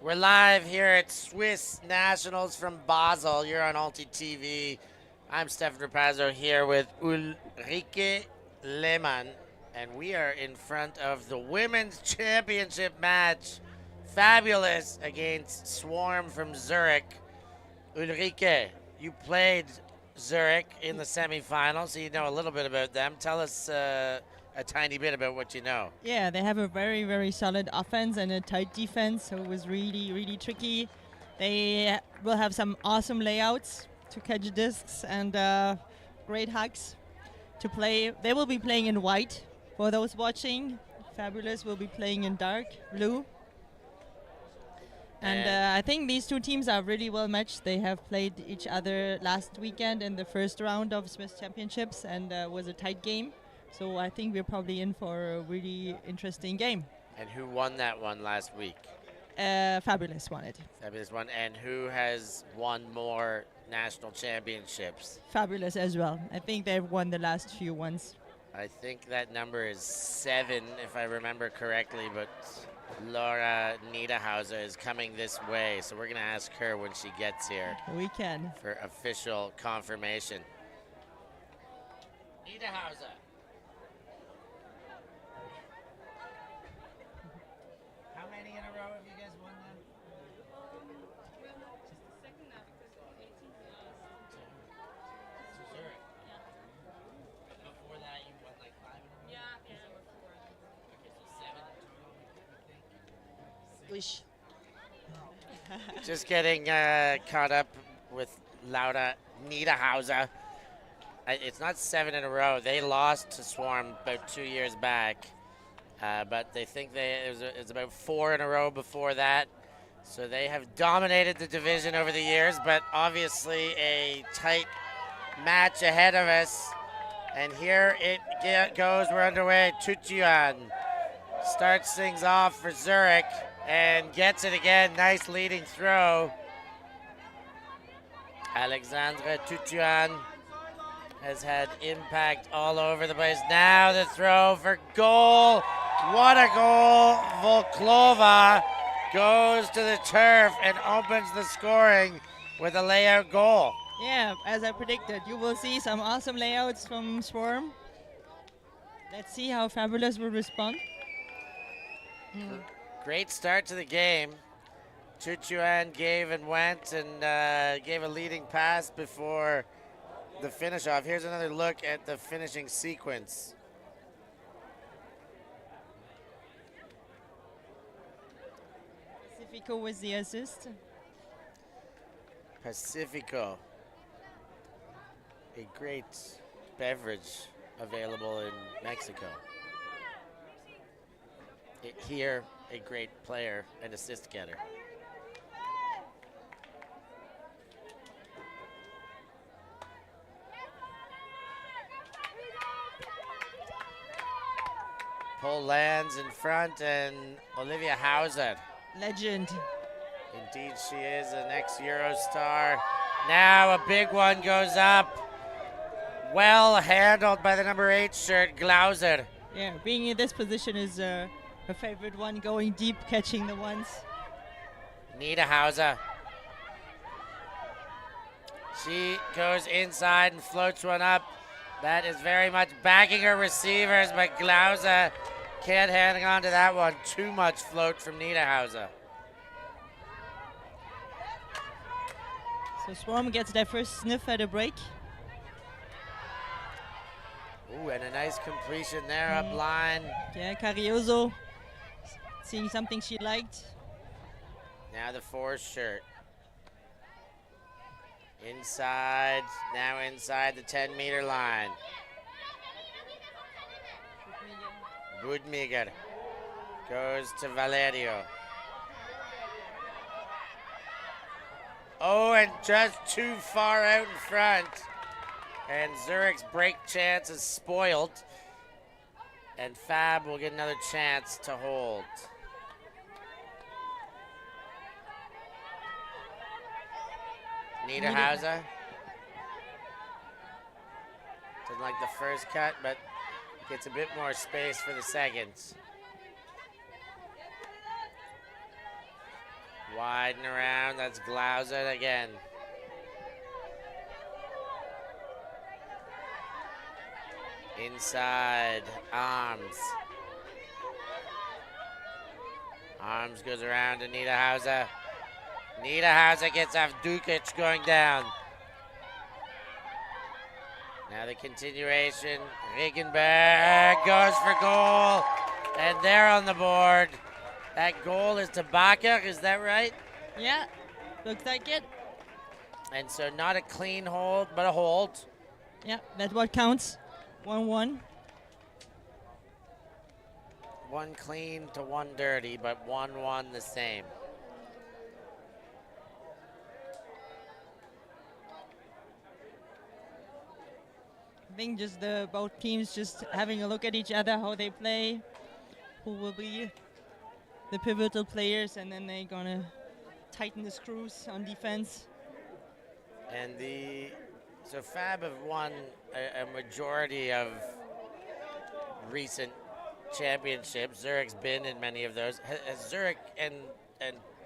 We're live here at Swiss Nationals from Basel. You're on ULTI.TV. I'm Stef Pazzo here with Ulrike Lehmann, and we are in front of the Women's Championship match. Fabulous against Swarm from Zurich. Ulrike, you played Zurich in the semifinals, so you know a little bit about them. Tell us a tiny bit about what you know. Yeah, they have a very, very solid offense and a tight defense, so it was really, really tricky. They will have some awesome layouts to catch discs and great hugs to play. They will be playing in white for those watching. Fabulous will be playing in dark blue. And I think these two teams are really well matched. They have played each other last weekend in the first round of Swiss Championships, and was a tight game. So I think we're probably in for a really interesting game. And who won that one last week? Fabulous won it. Fabulous one. And who has won more national championships? Fabulous as well. I think they've won the last few ones. I think that number is 7, if I remember correctly, but Laura Niederhauser is coming this way, so we're going to ask her when she gets here. We can. For official confirmation. Niederhauser. How many in a row have you guys won then? Just the second now because 18 lost. To Zurich. Yeah. Before that, you won like 5 in a row? Yeah, before. Okay, so 7 in total, I think. Wish. Just getting caught up with Laura Niederhauser. It's not 7 in a row. They lost to Swarm about 2 years back, but they think it was about 4 in a row before that. So they have dominated the division over the years, but obviously a tight match ahead of us. And here it goes. We're underway. Tutuan starts things off for Zurich and gets it again. Nice leading throw. Alexandra Tutuan has had impact all over the place. Now the throw for goal. What a goal. Volklova goes to the turf and opens the scoring with a layout goal. Yeah, as I predicted, you will see some awesome layouts from Swarm. Let's see how Fabulous will respond. Great start to the game. Tutuan gave and went and gave a leading pass before the finish off. Here's another look at the finishing sequence. Pacifico with the assist. Pacifico, a great beverage available in Mexico. Here, a great player and assist getter. Pull lands in front, and Olivia Hauser. Legend. Indeed, she is an ex-Euro star. Now a big one goes up. Well handled by the number 8 shirt, Glauser. Yeah, being in this position is her favorite one, going deep, catching the ones. Niederhauser. She goes inside and floats one up. That is very much backing her receivers, but Glauser can't hang on to that one. Too much float from Niederhauser. So Swarm gets their first sniff at a break. Ooh, and a nice completion there up line. Yeah, Carrioso seeing something she liked. Now the 4 shirt. Inside, now inside the 10-meter line. Budmiger goes to Valerio. Oh, and just too far out in front. And Zurich's break chance is spoiled. And Fab will get another chance to hold. Niederhauser. Doesn't like the first cut, but gets a bit more space for the seconds. Widen around. That's Glausen again. Inside. Arms. Arms goes around to Niederhauser. Niederhauser gets off Dukic going down. Now the continuation. Regenberg goes for goal. And they're on the board. That goal is to Bakker, is that right? Yeah, looks like it. And so not a clean hold, but a hold. Yeah, that's what counts. 1-1. One clean to one dirty, but 1-1 the same. I think just both teams just having a look at each other, how they play, who will be the pivotal players, and then they're gonna tighten the screws on defense. And so Fab have won a majority of recent championships. Zurich's been in many of those. Has Zurich and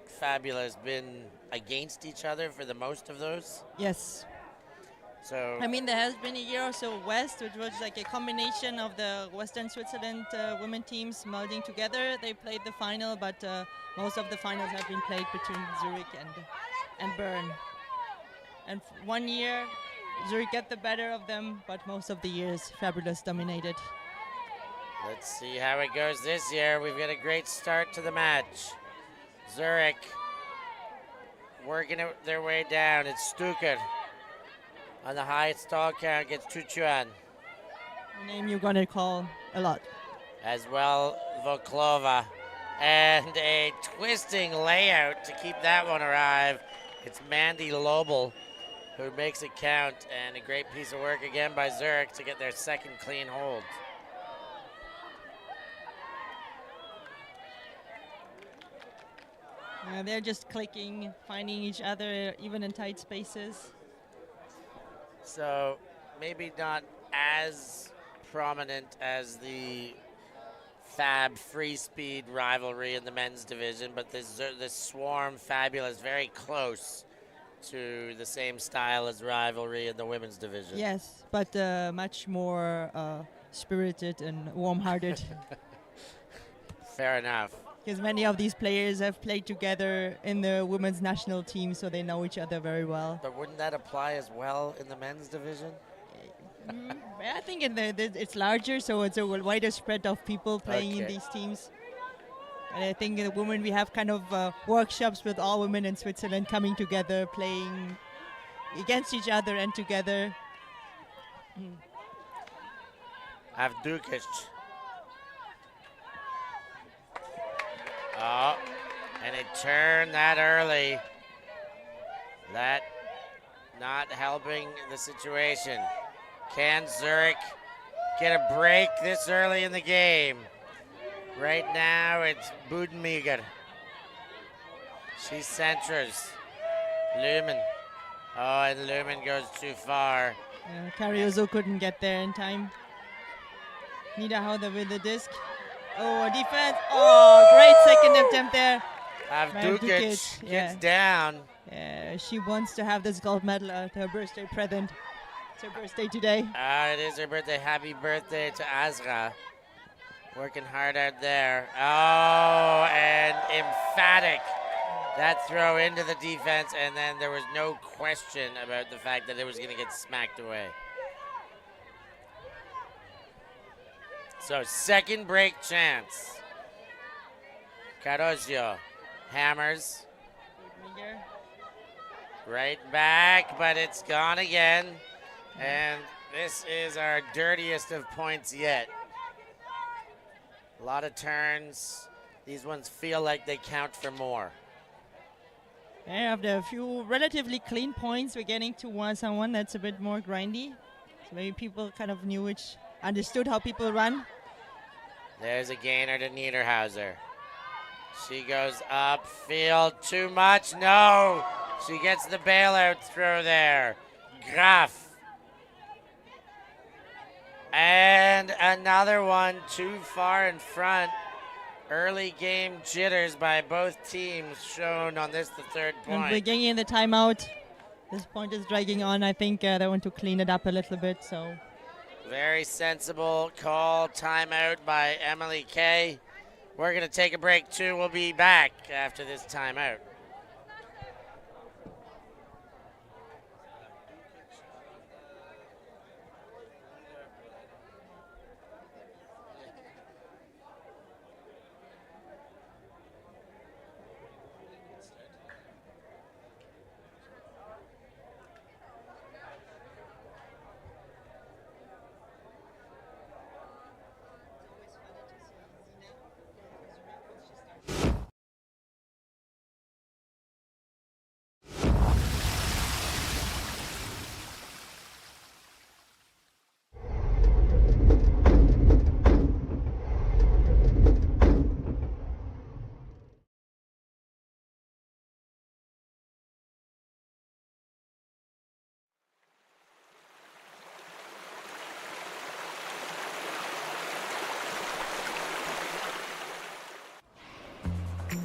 Fabulous been against each other for the most of those? Yes. So I mean, there has been a year or so West, which was like a combination of the Western Switzerland women teams melding together. They played the final, but most of the finals have been played between Zurich and Bern. And 1 year, Zurich got the better of them, but most of the years, Fabulous dominated. let's see how it goes this year. We've got a great start to the match. Zurich working their way down. It's Stuker. On the highest stall count gets Chuchuan. A name you're going to call a lot. As well, Voklova. And a twisting layout to keep that one alive. It's Mandy Lobel who makes it count. And a great piece of work again by Zurich to get their second clean hold. They're just clicking, finding each other, even in tight spaces. So maybe not as prominent as the Fab free speed rivalry in the men's division, but this Swarm Fabulous very close to the same style as rivalry in the women's division. Yes, but much more spirited and warm-hearted. Fair enough. Because many of these players have played together in the women's national team, so they know each other very well. But wouldn't that apply as well in the men's division? I think it's larger, so it's a wider spread of people playing in Okay. these teams. And I think in the women, we have kind of workshops with all women in Switzerland coming together, playing against each other and together. Avdukic. Oh, and it turned that early. That not helping the situation. Can Zurich get a break this early in the game? Right now it's Budenmeger. She centers. Lumen. Oh, and Lumen goes too far. Cariozo couldn't get there in time. Niederhauser with the disc. Oh, defense. Oh, great second attempt there. Avdukic yeah. gets down. She wants to have this gold medal at her birthday present. It's her birthday today. It is her birthday. Happy birthday to Azra. Working hard out there. Oh, and emphatic. That throw into the defense, and then there was no question about the fact that it was going to get smacked away. So second break chance. Carozio hammers. Right back, but it's gone again. And this is our dirtiest of points yet. A lot of turns. These ones feel like they count for more. After a few relatively clean points, we're getting to 1-on-1 that's a bit more grindy. So maybe people kind of understood how people run. There's a gainer to Niederhauser. She goes upfield too much. No, she gets the bailout throw there. Graf. And another one too far in front. Early game jitters by both teams shown on this, the third And we're point. getting in the timeout. This point is dragging on. I think they want to clean it up a little bit. So Very sensible call, timeout by Emily Kay. We're going to take a break too. We'll be back after this timeout.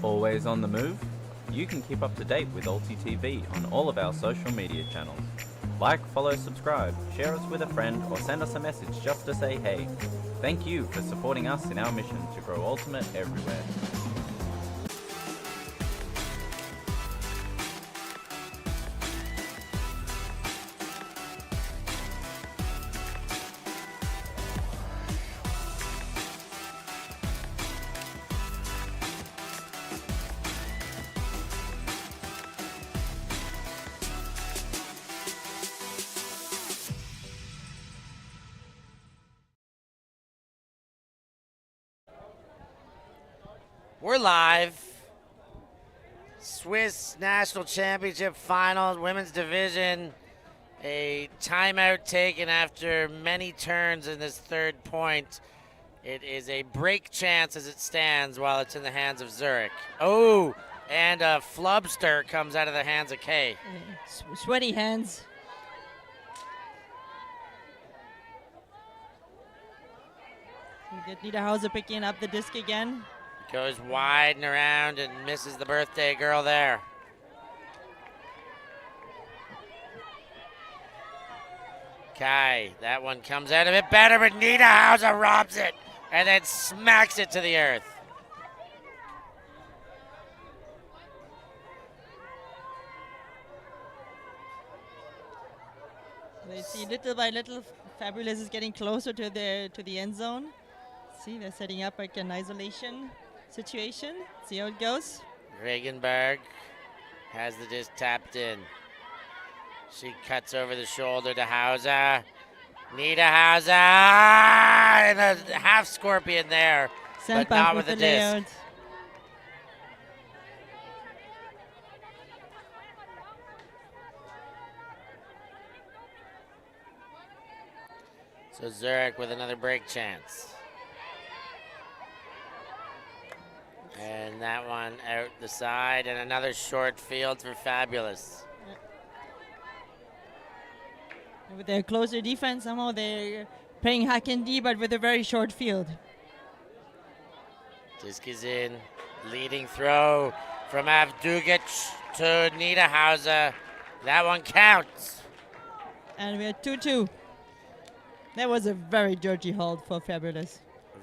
Always on the move? You can keep up to date with ULTI.TV on all of our social media channels. Like, follow, subscribe, share us with a friend, or send us a message just to say hey. Thank you for supporting us in our mission to grow Ultimate everywhere. We're live. Swiss National Championship Final, Women's Division. A timeout taken after many turns in this third point. It is a break chance as it stands while it's in the hands of Zurich. Oh, and a flubster comes out of the hands of Kay. sweaty hands. We get Niederhauser picking up the disc again. Goes wide and around and misses the birthday girl there. Kai, that one comes out a bit better, but Niederhauser robs it and then smacks it to the earth. They see little by little, Fabulous is getting closer to the end zone. See, they're setting up like an isolation situation. See how it goes. Regenberg has the disc tapped in. She cuts over the shoulder to Hauser. Niederhauser and a half scorpion there, but not with the disc. layout. So Zurich with another break chance. And that one out the side, and another short field for Fabulous. With their closer defense, somehow they're playing hack and D, but with a very short field. Disc is in. Leading throw from Avdugic to Niederhauser. That one counts. And we're 2-2. That was a very dirty hold for Fabulous.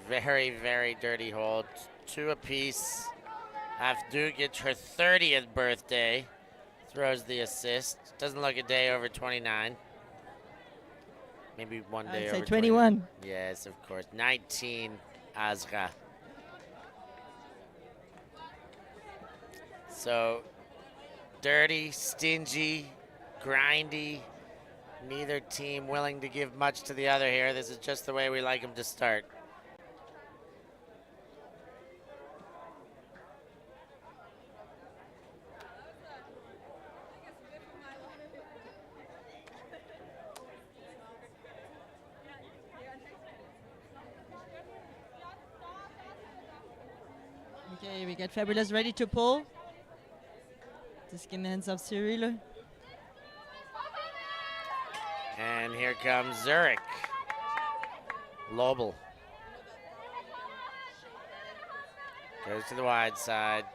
Very, very dirty hold. Two apiece. Avdugic, her 30th birthday, throws the assist. Doesn't look a day over 29. Maybe one day I'd over say 21. Yes, of course. 19, Azra. So, dirty, stingy, grindy. Neither team willing to give much to the other here. This is just the way we like them to start. Okay, we get Fabulous ready to pull. Disc in the hands of Cyril. And here comes Zurich. Lobel. Goes to the wide side.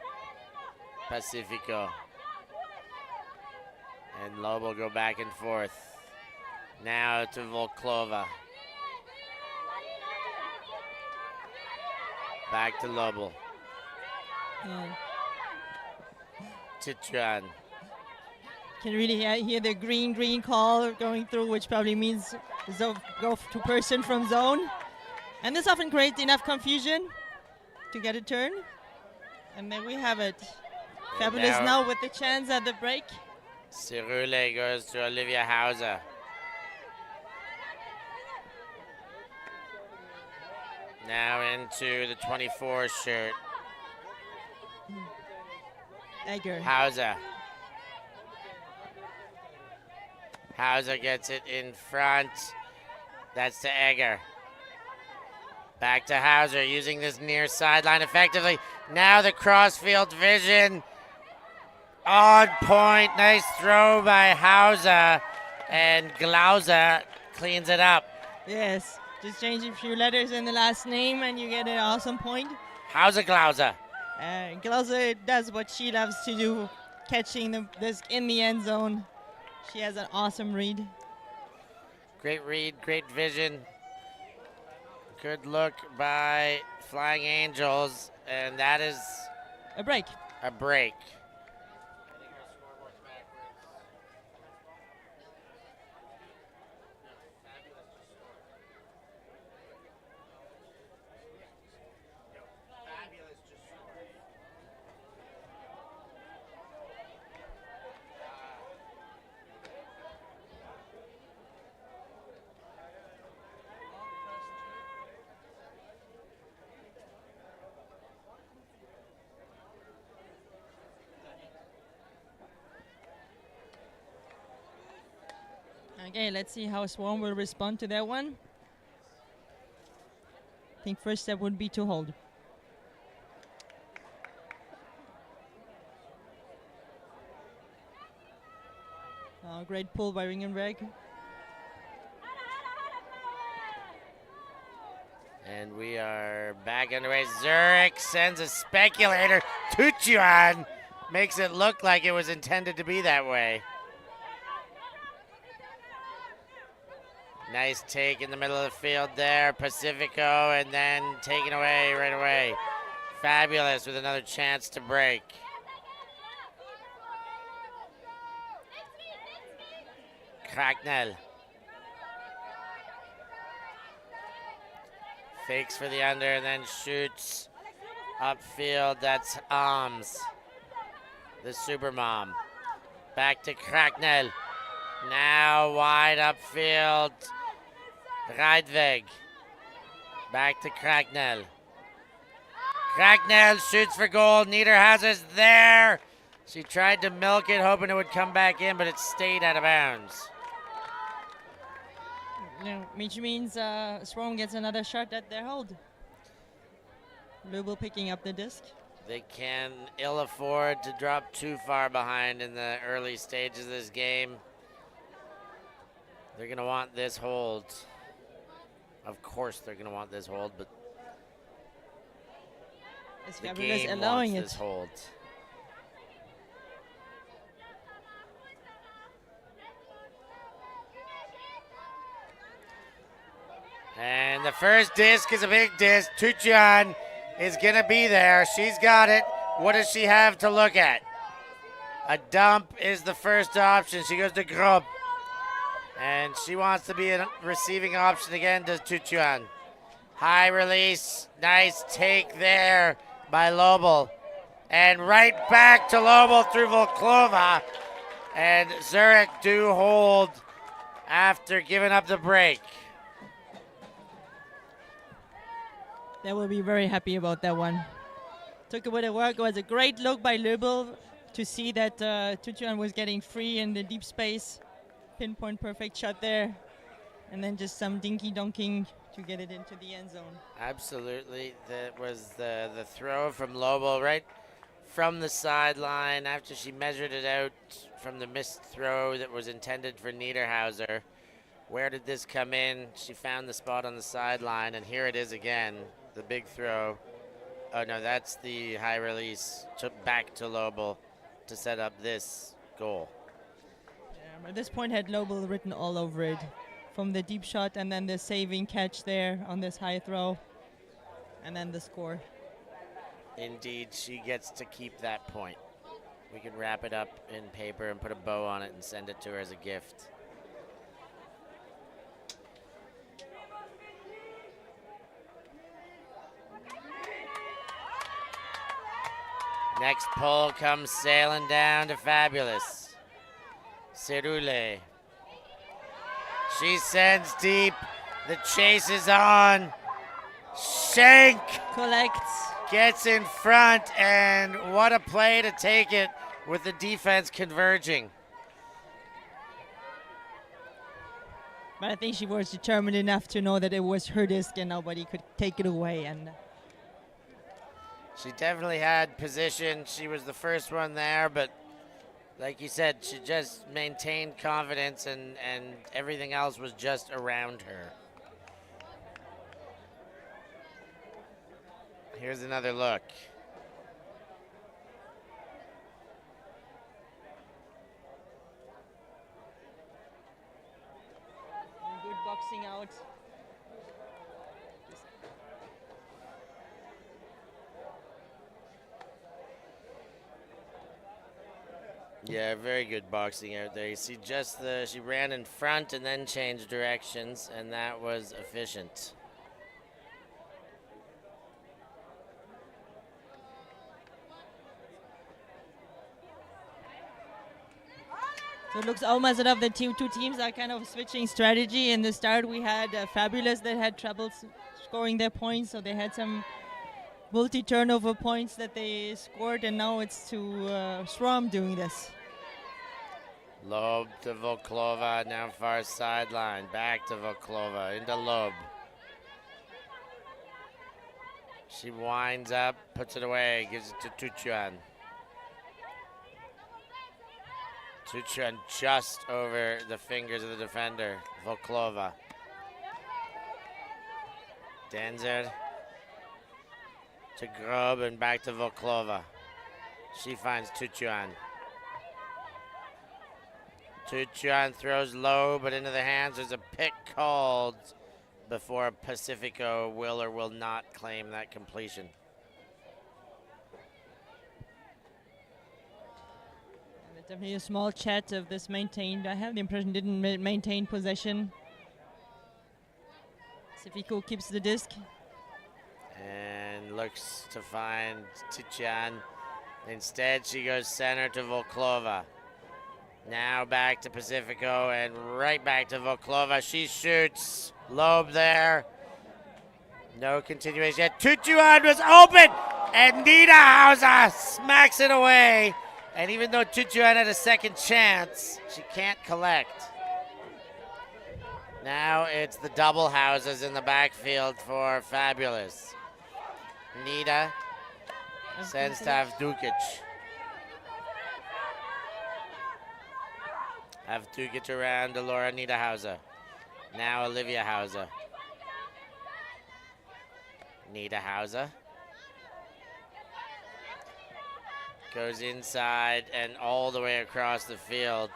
Pacifico. And Lobo go back and forth. Now to Volklova. Back to Lobo. Yeah. Tituan. Can really hear the green call going through, which probably means go to person from zone. And this often creates enough confusion to get a turn. And then we have it. Fabulous now with the chance at the break. Cerule goes to Olivia Hauser. Now into the 24 shirt. Egger. Hauser. Hauser gets it in front. That's to Egger. Back to Hauser, using this near sideline effectively. Now the crossfield vision. On point. Nice throw by Hauser. And Glauser cleans it up. Yes. Just change a few letters in the last name and you get an awesome point. Hauser Glauser. Glauser does what she loves to do, catching the disc in the end zone. She has an awesome read. Great read, great vision. Good look by Flying Angels, and that is a break. A break. Okay, let's see how Swarm will respond to that one. I think first step would be to hold. Great pull by Ringenberg. And we are back underway. Zurich sends a speculator. Tuchuan makes it look like it was intended to be that way. Nice take in the middle of the field there. Pacifico, and then taken away right away. Fabulous with another chance to break. Cracknell. Fakes for the under and then shoots upfield. That's Arms, the super mom. Back to Cracknell. Now wide upfield. Reidweg. Back to Cracknell. Cracknell shoots for goal. Niederhauser's there. She tried to milk it, hoping it would come back in, but it stayed out of bounds. Which means Swarm gets another shot at their hold. Lubel picking up the disc. They can ill afford to drop too far behind in the early stages of this game. They're going to want this hold. Of course they're going to want this hold, but the game wants this hold. And the first disc is a big disc. Tuchuan is going to be there. She's got it. What does she have to look at? A dump is the first option. She goes to Grob. And she wants to be a receiving option again to Tuchuan. High release. Nice take there by Lobel. And right back to Lobel through Volklova. And Zurich do hold after giving up the break. They will be very happy about that one. Took a bit of work. It was a great look by Lubel to see that Tuchuan was getting free in the deep space. Pinpoint perfect shot there. And then just some dinky donking to get it into the end zone. Absolutely. That was the throw from Lobo right from the sideline after she measured it out from the missed throw that was intended for Niederhauser. Where did this come in? She found the spot on the sideline, and here it is again. The big throw. Oh no, that's the high release back to Lobel to set up this goal. At this point, had Lobel written all over it, from the deep shot and then the saving catch there on this high throw, and then the score. Indeed, she gets to keep that point. We can wrap it up in paper and put a bow on it and send it to her as a gift. Next pole comes sailing down to Fabulous. Cerule. She sends deep. The chase is on. Shank Collects. gets in front, and what a play to take it with the defense converging. But I think she was determined enough to know that it was her disc and nobody could take it away. And She definitely had position. She was the first one there, but like you said, she just maintained confidence, and everything else was just around her. Here's another look. good boxing out. Yeah, very good boxing out there. You see just she ran in front and then changed directions, and that was efficient. So it looks almost as if the two teams are kind of switching strategy. In the start, we had Fabulous that had trouble scoring their points, so they had some multi-turnover points that they scored, and now it's to Schramm doing this. Loeb to Volklova, now far sideline. Back to Volklova, into Loeb. She winds up, puts it away, gives it to Tuchuan. Tuchuan just over the fingers of the defender, Volklova. Denzer to Grob and back to Volklova. She finds Tuchuan. Tuchuan throws low, but into the hands. There's a pick called before Pacifico will or will not claim that completion. Definitely a small chat of this maintained. I have the impression didn't maintain possession. Pacifico keeps the disc. And looks to find Tuchuan. Instead, she goes center to Volklova. Now back to Pacifico and right back to Volklova. She shoots. Loeb there. No continuation yet. Tuchuan was open, and Niederhauser smacks it away. And even though Tuchuan had a second chance, she can't collect. Now it's the double houses in the backfield for Fabulous. Nida sends to Avdukic. Avdukic around to Laura Niederhauser. Now Olivia Hauser. Niederhauser. Goes inside and all the way across the field.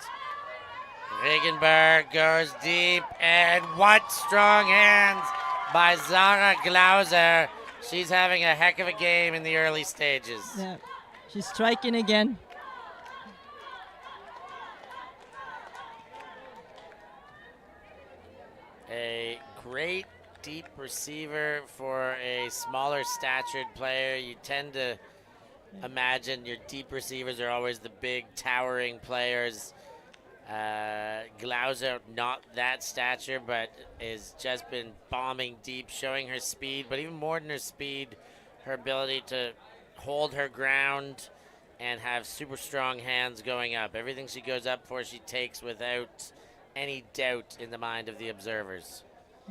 Regenberg goes deep, and what strong hands by Zara Glauser. She's having a heck of a game in the early stages. Yeah, she's striking again. A great deep receiver for a smaller statured player. You tend to imagine your deep receivers are always the big towering players. Glauser, not that stature, but has just been bombing deep, showing her speed, but even more than her speed, her ability to hold her ground and have super strong hands going up. Everything she goes up for, she takes without any doubt in the mind of the observers.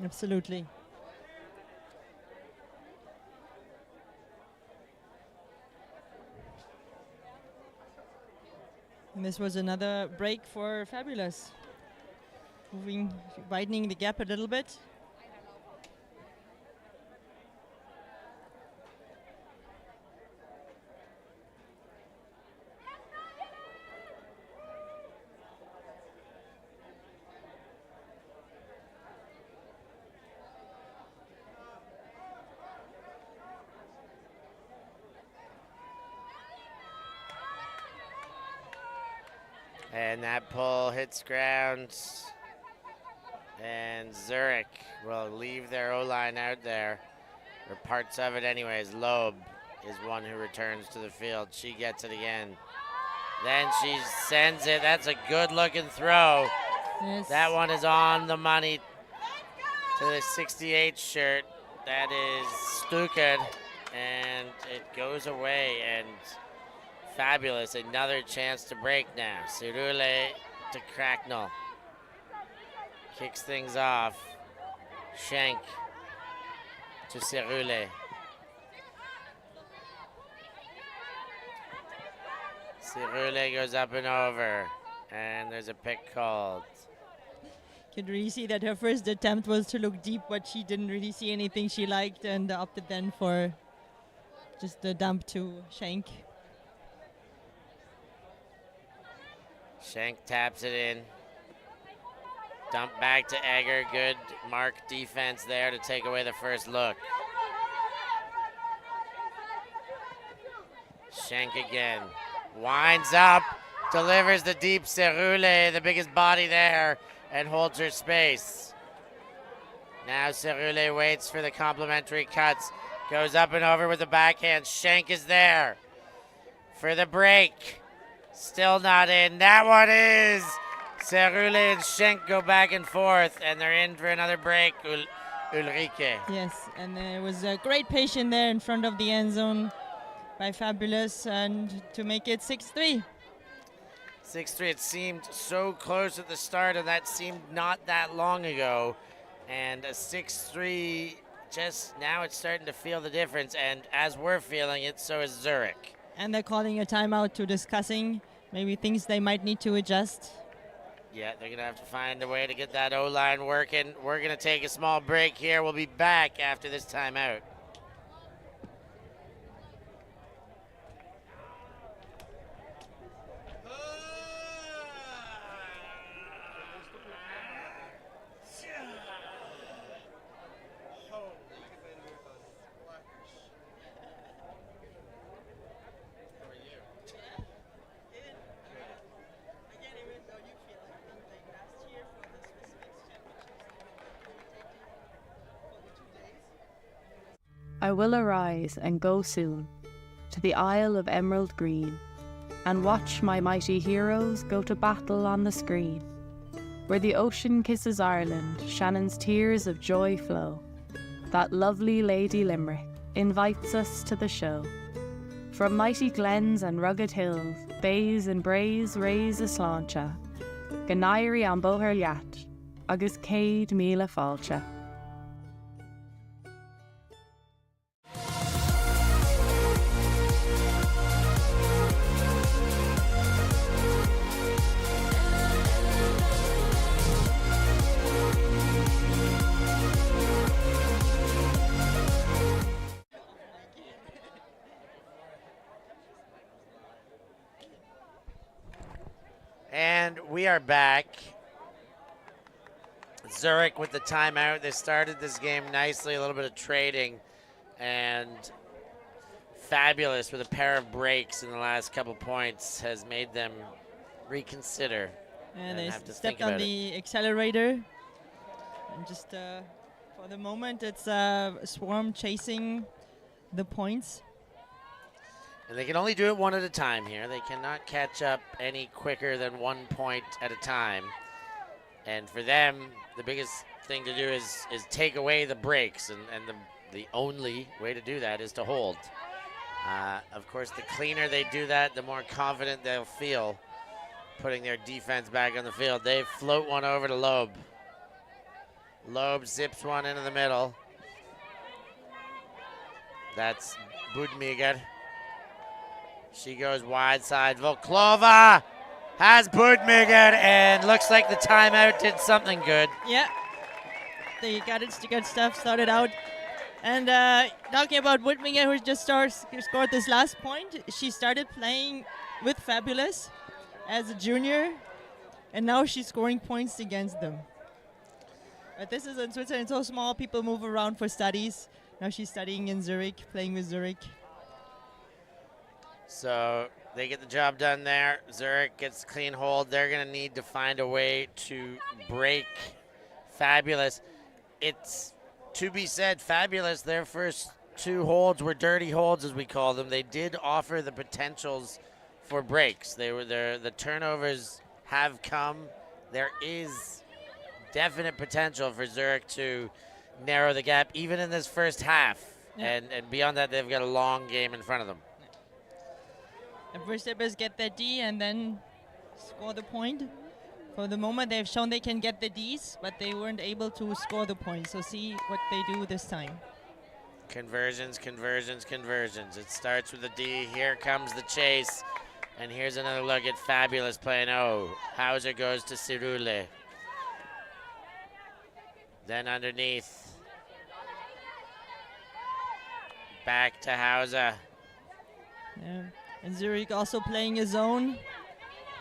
Absolutely. And this was another break for Fabulous. Widening the gap a little bit. And that pull hits ground. And Zurich will leave their O-line out there, or parts of it anyways. Loeb is one who returns to the field. She gets it again. Then she sends it. That's a good-looking throw. Yes. That one is on the money to the 68 shirt. That is Stuked, and it goes away, and fabulous. Another chance to break now. Cerule to Cracknell. Kicks things off. Schenk to Cerule. Cerule goes up and over, and there's a pick called. Could really see that her first attempt was to look deep, but she didn't really see anything she liked and opted then for just the dump to Schenk. Schenk taps it in. Dump back to Egger. Good mark defense there to take away the first look. Schenk again. Winds up. Delivers the deep Cerule, the biggest body there, and holds her space. Now Cerule waits for the complimentary cuts. Goes up and over with the backhand. Schenk is there for the break. Still not in. That one is. Cerule and Schenk go back and forth, and they're in for another break. Ulrike. Yes, and there was a great patient there in front of the end zone by Fabulous, and to make it 6-3. 6-3. It seemed so close at the start, and that seemed not that long ago. And a 6-3, just now it's starting to feel the difference. And as we're feeling it, so is Zurich. And they're calling a timeout to discussing maybe things they might need to adjust. Yeah, they're going to have to find a way to get that O-line working. We're going to take a small break here. We'll be back after this timeout. I will arise and go soon to the Isle of Emerald Green, and watch my mighty heroes go to battle on the screen. Where the ocean kisses Ireland, Shannon's tears of joy flow. That lovely Lady Limerick invites us to the show. From mighty glens and rugged hills, bays and braes raise a sláinte. Ganairi an bóthar leat, agus céad míle fáilte. And we are back. Zurich with the timeout. They started this game nicely, a little bit of trading, and Fabulous with a pair of breaks in the last couple points has made them reconsider. And they have to stepped think on about the accelerator. And just for the moment, it's Swarm chasing the points. And they can only do it one at a time here. They cannot catch up any quicker than 1 point at a time. And for them, the biggest thing to do is take away the breaks. And the only way to do that is to hold. Of course, the cleaner they do that, the more confident they'll feel putting their defense back on the field. They float one over to Loeb. Loeb zips one into the middle. That's Budmiger. She goes wide side. Volklova has Budmiger, and looks like the timeout did something good. Yeah, they got it to get stuff started out. And talking about Whitminger, who just scored this last point, she started playing with Fabulous as a junior, and now she's scoring points against them. But this is in Switzerland, so small, people move around for studies. Now she's studying in Zurich, playing with Zurich. So they get the job done there. Zurich gets clean hold. They're going to need to find a way to break Fabulous. It's to be said, Fabulous, their first 2 holds were dirty holds, as we call them. They did offer the potentials for breaks. They were there. The turnovers have come. There is definite potential for Zurich to narrow the gap, even in this first half. Yeah. And beyond that, they've got a long game in front of them. The first step is get the D and then score the point. For the moment, they've shown they can get the Ds, but they weren't able to score the point. So see what they do this time. Conversions, conversions, conversions. It starts with a D. Here comes the chase. And here's another look at Fabulous playing. Oh, Hauser goes to Cirule. Then underneath. Back to Hauser. Yeah. And Zurich also playing his own.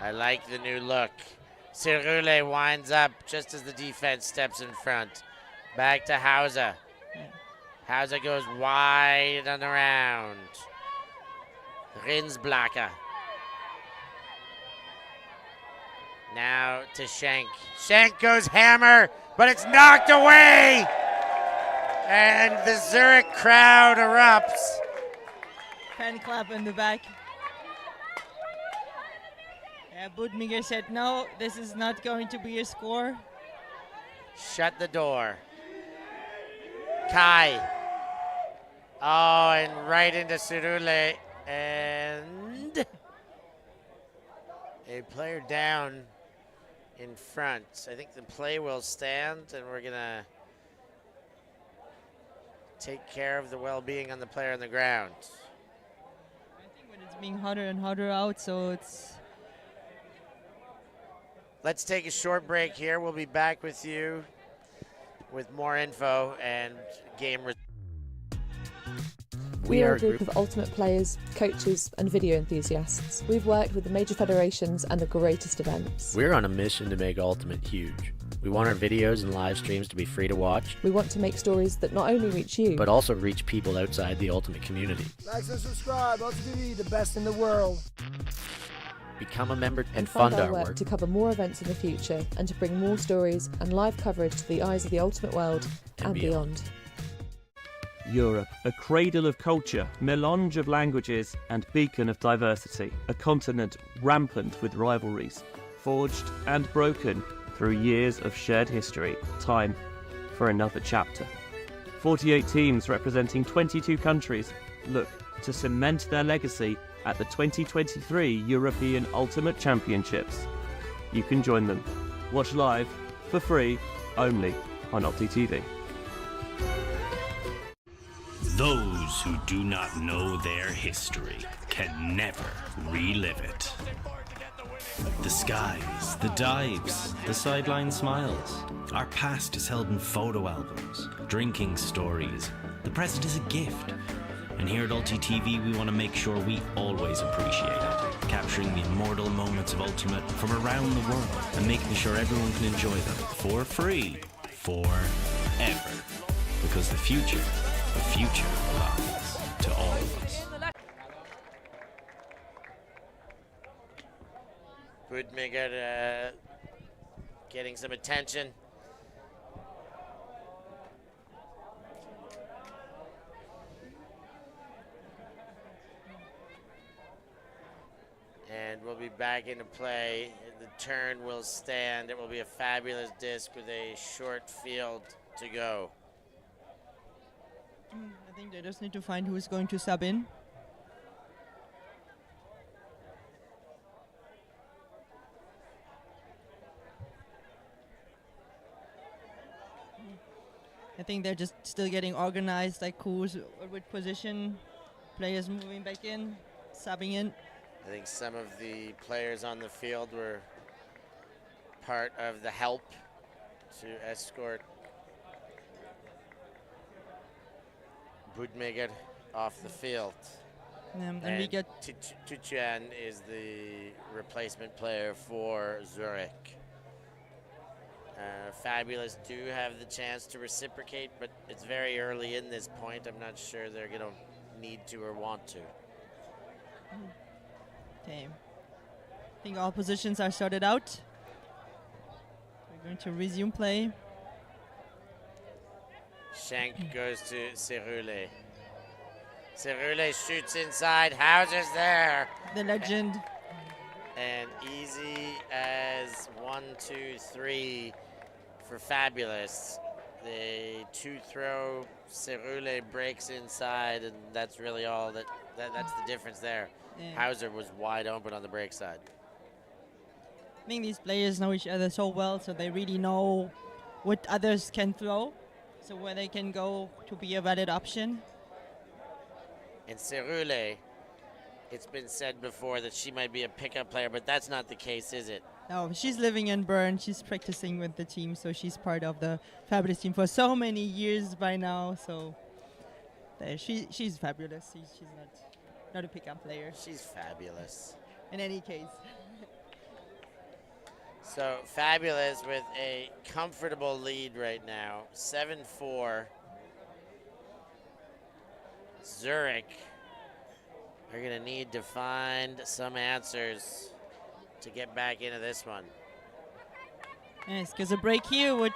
I like the new look. Cirule winds up just as the defense steps in front. Back to Hauser. Hauser goes wide and around. Rinsblacker. Now to Schenk. Schenk goes hammer, but it's knocked away. And the Zurich crowd erupts. Fan clap in the back. Yeah, Budmiger said, no, this is not going to be a score. Shut the door. Kai. Oh, and right into Cirule. And a player down in front. I think the play will stand, and we're going to take care of the well-being on the player on the ground. I think when it's being hotter and hotter out, so it's... Let's take a short break here. We'll be back with you with more info and game results. We are a group of ultimate players, coaches and video enthusiasts. We've worked with the major federations and the greatest events. We're on a mission to make Ultimate huge. We want our videos and live streams to be free to watch, We want to make stories that not only reach you, but also reach people outside the Ultimate community. Like and subscribe, ULTI.TV, the best in the world. Become a member and fund fund our work to cover more events in the future and to bring more stories and live coverage to the eyes of the ultimate world and beyond. Europe, a cradle of culture, melange of languages and beacon of diversity, a continent rampant with rivalries, forged and broken through years of shared history. Time for another chapter. 48 teams representing 22 countries look to cement their legacy at the 2023 European Ultimate Championships. You can join them. Watch live for free only on ULTI.TV. Those who do not know their history can never relive it. The skies, the dives, the sideline smiles. Our past is held in photo albums, drinking stories. The present is a gift. And here at ULTI.TV, we want to make sure we always appreciate it, capturing the immortal moments of Ultimate from around the world and making sure everyone can enjoy them for free, forever. Because the future belongs to all of us. Budmiger getting some attention. And we'll be back into play. The turn will stand. It will be a fabulous disc with a short field to go. I think they just need to find who's going to sub in. I think they're just still getting organized, like who's with position, players moving back in, subbing in. I think some of the players on the field were part of the help to escort Budmiger off the field. And we get Tuchuan is the replacement player for Zurich. Fabulous do have the chance to reciprocate, but it's very early in this point. I'm not sure they're going to need to or want to. Okay. I think all positions are sorted out. We're going to resume play. Schenk goes to Cerule. Cerule shoots inside. Hauser's there. The legend. And easy as 1, 2, 3 for Fabulous. The two throw, Cerule breaks inside, and that's really all that's the difference there. Yeah. Hauser was wide open on the break side. I think these players know each other so well, so they really know what others can throw, so where they can go to be a valid option. And Cerule, it's been said before that she might be a pickup player, but that's not the case, is it? No, she's living in Bern. She's practicing with the team, so she's part of the Fabulous team for so many years by now. So she's fabulous. She's not a pickup player. She's fabulous. In any case. So Fabulous with a comfortable lead right now, 7-4. Zurich are going to need to find some answers to get back into this one. Yes, because a break here would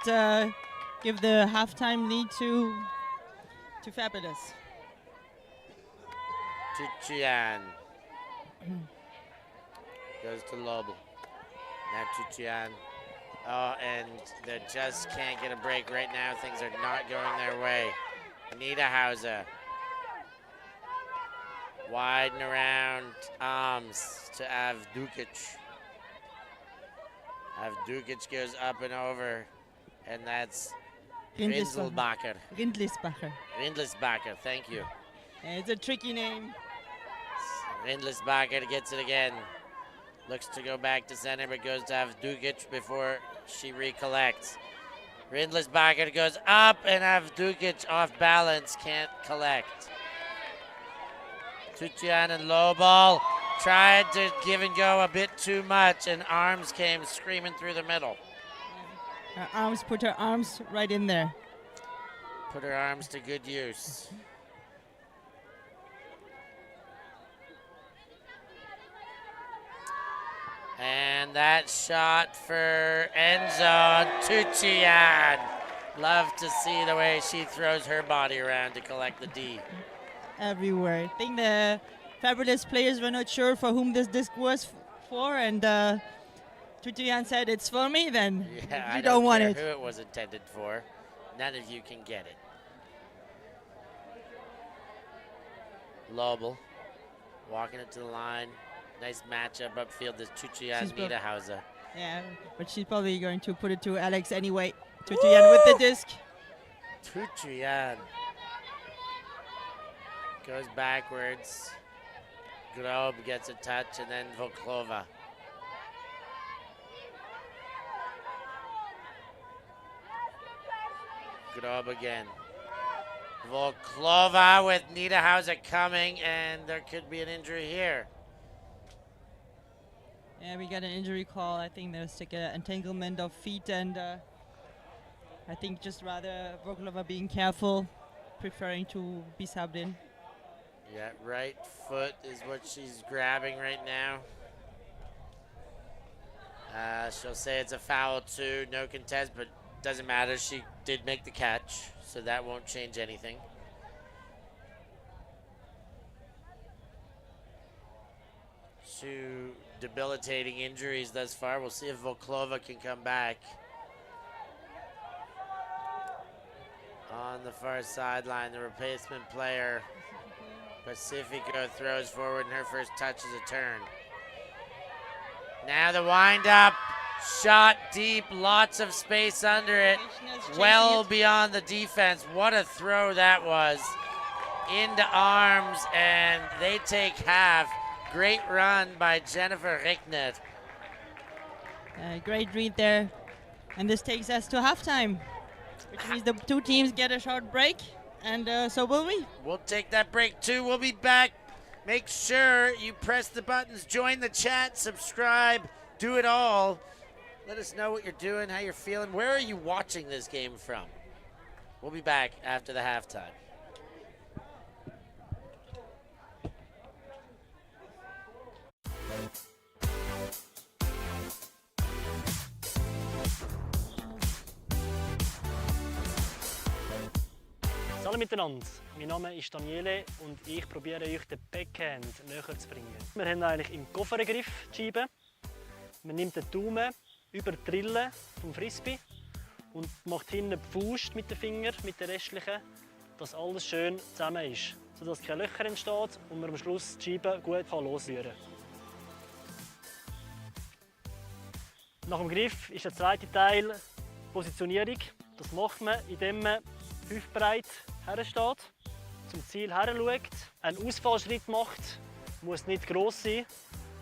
give the halftime lead to Fabulous. Tuchian goes to Lobel. Now Tuchian. Oh, and they just can't get a break right now. Things are not going their way. Niederhauser. Widen around Arms to Avdukic. Avdukic goes up and over, and that's Rindelbacher. Rindlisbacher, thank you. It's a tricky name. Rindlisbacher gets it again. Looks to go back to center, but goes to Avdukic before she recollects. Rindlisbacher goes up, and Avdukic off balance, can't collect. Tuchian and Lobel tried to give and go a bit too much, and Arms came screaming through the middle. Her arms, put her arms right in there. Put her arms to good use. And that shot for end zone, Tuchian. Love to see the way she throws her body around to collect the D. Everywhere. I think the Fabulous players were not sure for whom this disc was for, and Tuchian said, "It's for me, then Yeah, you don't want care it." who it was intended for. None of you can get it. Lobel walking it to the line. Nice matchup upfield. This Tuchian Niederhauser. Yeah, but she's probably going to put it to Alex anyway. Tuchian with the disc. Tuchian goes backwards. Grob gets a touch, and then Voklova. Grob again. Voklova with Niederhauser coming, and there could be an injury here. Yeah, we got an injury call. I think there's like an entanglement of feet, and I think just rather Voklova being careful, preferring to be subbed in. Yeah, right foot is what she's grabbing right now. She'll say it's a foul too, no contest, but doesn't matter. She did make the catch, so that won't change anything. Two debilitating injuries thus far. We'll see if Voklova can come back. On the far sideline, the replacement player, Pacifico, throws forward, and her first touch is a turn. Now the wind-up, shot deep, lots of space under it, well beyond the defense. What a throw that was. Into Arms, and they take half. Great run by Jennifer Ricknet. Great read there. And this takes us to halftime, which means the two teams get a short break, and so will we. We'll take that break too. We'll be back. Make sure you press the buttons, join the chat, subscribe, do it all. Let us know what you're doing, how you're feeling. Where are you watching this game from? We'll be back after the halftime. Hallo miteinander, mein Name ist Daniele und ich probiere euch den Backhand näher zu bringen. Wir haben eigentlich im Koffergriff die Scheibe. Man nimmt den Daumen über die Rille vom Frisbee und macht hinten die Faust mit den Fingern, mit den restlichen, dass alles schön zusammen ist, sodass keine Löcher entstehen und man am Schluss die Scheibe gut losrühren kann. Nach dem Griff ist der zweite Teil Positionierung. Das macht man, indem man hüftbreit hersteht, zum Ziel her schaut, einen Ausfallschritt macht, muss nicht gross sein.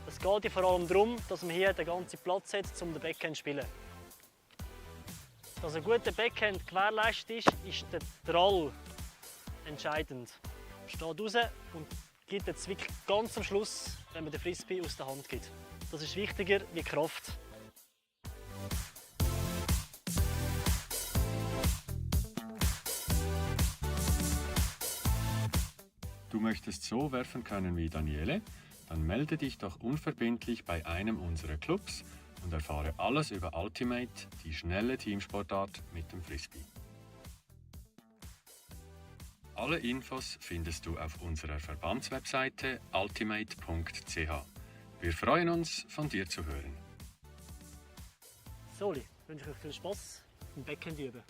Es geht ja vor allem darum, dass man hier den ganzen Platz hat, um den Backhand zu spielen. Dass ein guter Backhand gewährleistet ist der Drall entscheidend. Man steht raus und gibt den Zwick ganz am Schluss, wenn man den Frisbee aus der Hand gibt. Das ist wichtiger wie Kraft. Du möchtest so werfen können wie Daniele? Dann melde dich doch unverbindlich bei einem unserer Clubs und erfahre alles über Ultimate, die schnelle Teamsportart mit dem Frisbee. Alle Infos findest du auf unserer Verbandswebseite ultimate.ch. Wir freuen uns, von dir zu hören. Soli, wünsche ich euch viel Spaß im Backhand üben.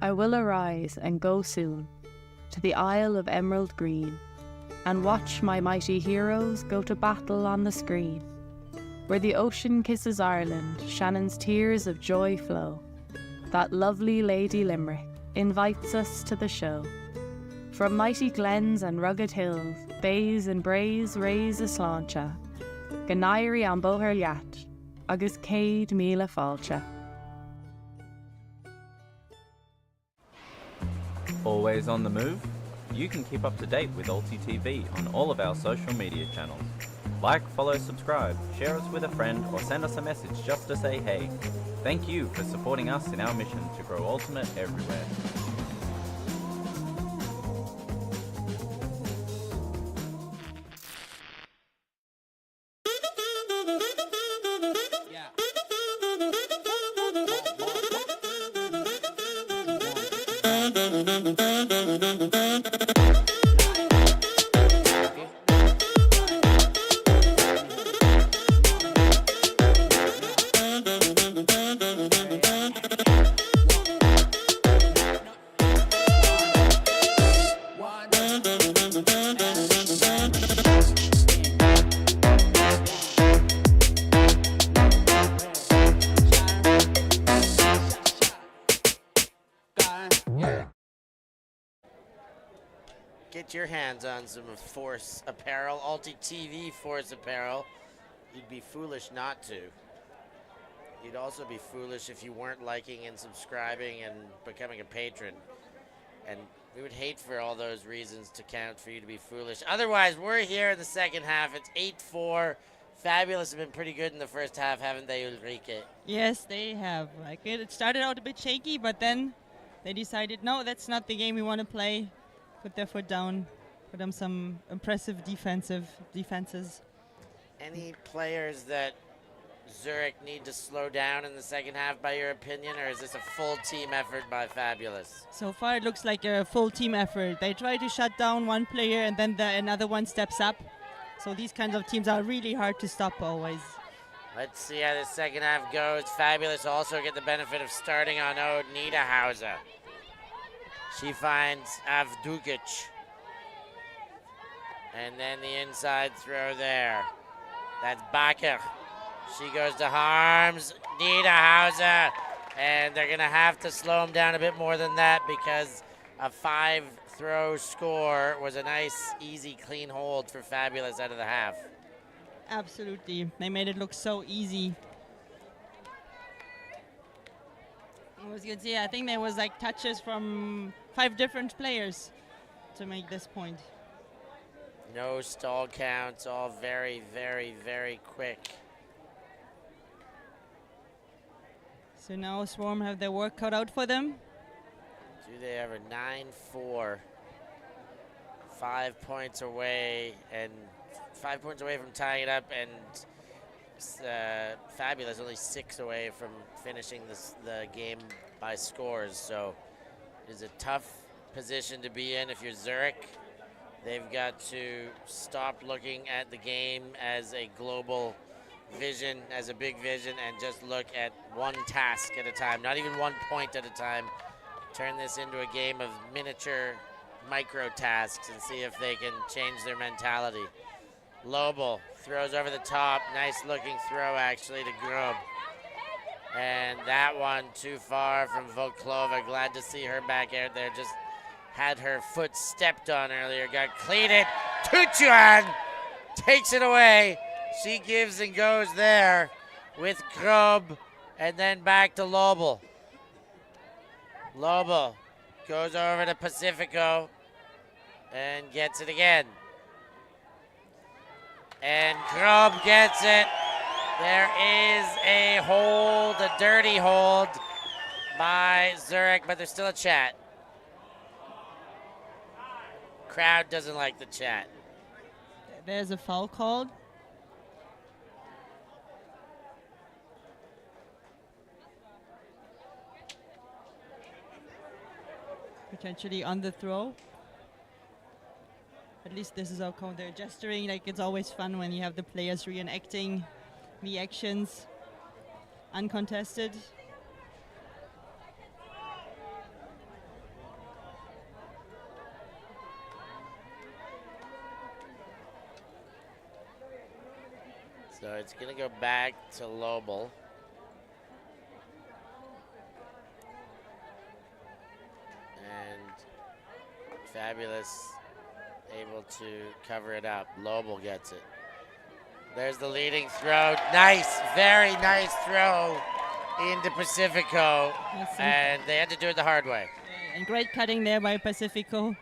I will arise and go soon to the Isle of Emerald Green and watch my mighty heroes go to battle on the screen. Where the ocean kisses Ireland, Shannon's tears of joy flow. That lovely Lady Limerick invites us to the show. From mighty glens and rugged hills, bays and braes raise a sláinte. Ganairi an bóthar leat, agus céad míle fáilte. Always on the move? You can keep up to date with ULTI.TV on all of our social media channels. Like, follow, subscribe, share us with a friend, or send us a message just to say hey. Thank you for supporting us in our mission to grow Ultimate everywhere. Get your hands on some Force apparel, ULTI.TV Force apparel. You'd be foolish not to. You'd also be foolish if you weren't liking and subscribing and becoming a patron. And we would hate for all those reasons to count for you to be foolish. Otherwise, we're here in the second half. It's 8-4. Fabulous have been pretty good in the first half, haven't they, Ulrike? Yes, they have. Like it started out a bit shaky, but then they decided, no, that's not the game we want to play. Put their foot down, put them some impressive defenses. Any players that Zurich need to slow down in the second half, by your opinion, or is this a full team effort by Fabulous? So far, it looks like a full team effort. They try to shut down one player, and then another one steps up. So these kinds of teams are really hard to stop always. Let's see how the second half goes. Fabulous also get the benefit of starting on Niederhauser. She finds Avdugic. And then the inside throw there. That's Bakker. She goes to Harms, Niederhauser, and they're going to have to slow him down a bit more than that because a 5-throw score was a nice, easy, clean hold for Fabulous out of the half. Absolutely. They made it look so easy. It was good. Yeah, I think there was like touches from 5 different players to make this point. No stall counts, all very, very, very quick. So now Swarm have their work cut out for them. Do they ever? 9-4. 5 points away, and 5 points away from tying it up, and Fabulous only 6 away from finishing the game by scores. So it's a tough position to be in if you're Zurich. They've got to stop looking at the game as a global vision, as a big vision, and just look at one task at a time, not even 1 point at a time. Turn this into a game of miniature micro tasks and see if they can change their mentality. Lobel throws over the top. Nice looking throw actually to Grub. And that one too far from Voklova. Glad to see her back out there. Just had her foot stepped on earlier. Got cleated. Tuchuan takes it away. She gives and goes there with Grub. And then back to Lobel. Lobel goes over to Pacifico and gets it again. And Grub gets it. There is a hold, a dirty hold by Zurich, but there's still a chat. Crowd doesn't like the chat. There's a foul called. Potentially on the throw. At least this is how come they're gesturing. Like, it's always fun when you have the players reenacting the actions uncontested. So it's going to go back to Lobel. And Fabulous able to cover it up. Lobel gets it. There's the leading throw. Nice, very nice throw into Pacifico. And they had to do it the hard way. And great cutting there by Pacifico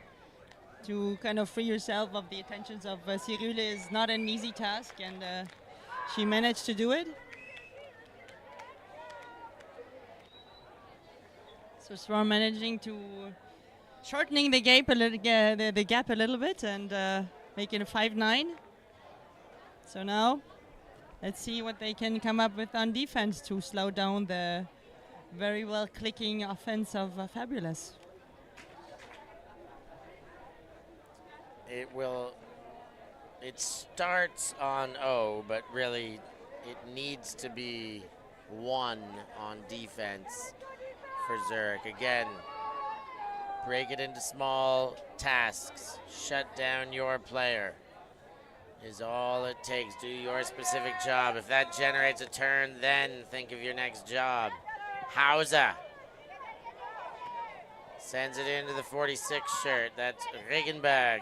to kind of free yourself of the attentions of Cyrule is not an easy task, and she managed to do it. So Swarm managing to shortening the gap a little, the gap a little bit, and making a 5-9. So now, let's see what they can come up with on defense to slow down the very well clicking offense of Fabulous. It starts on O, but really it needs to be 1 on defense for Zurich. Again, break it into small tasks. Shut down your player is all it takes. Do your specific job. If that generates a turn, then think of your next job. Hauser sends it into the 46 shirt. That's Regenberg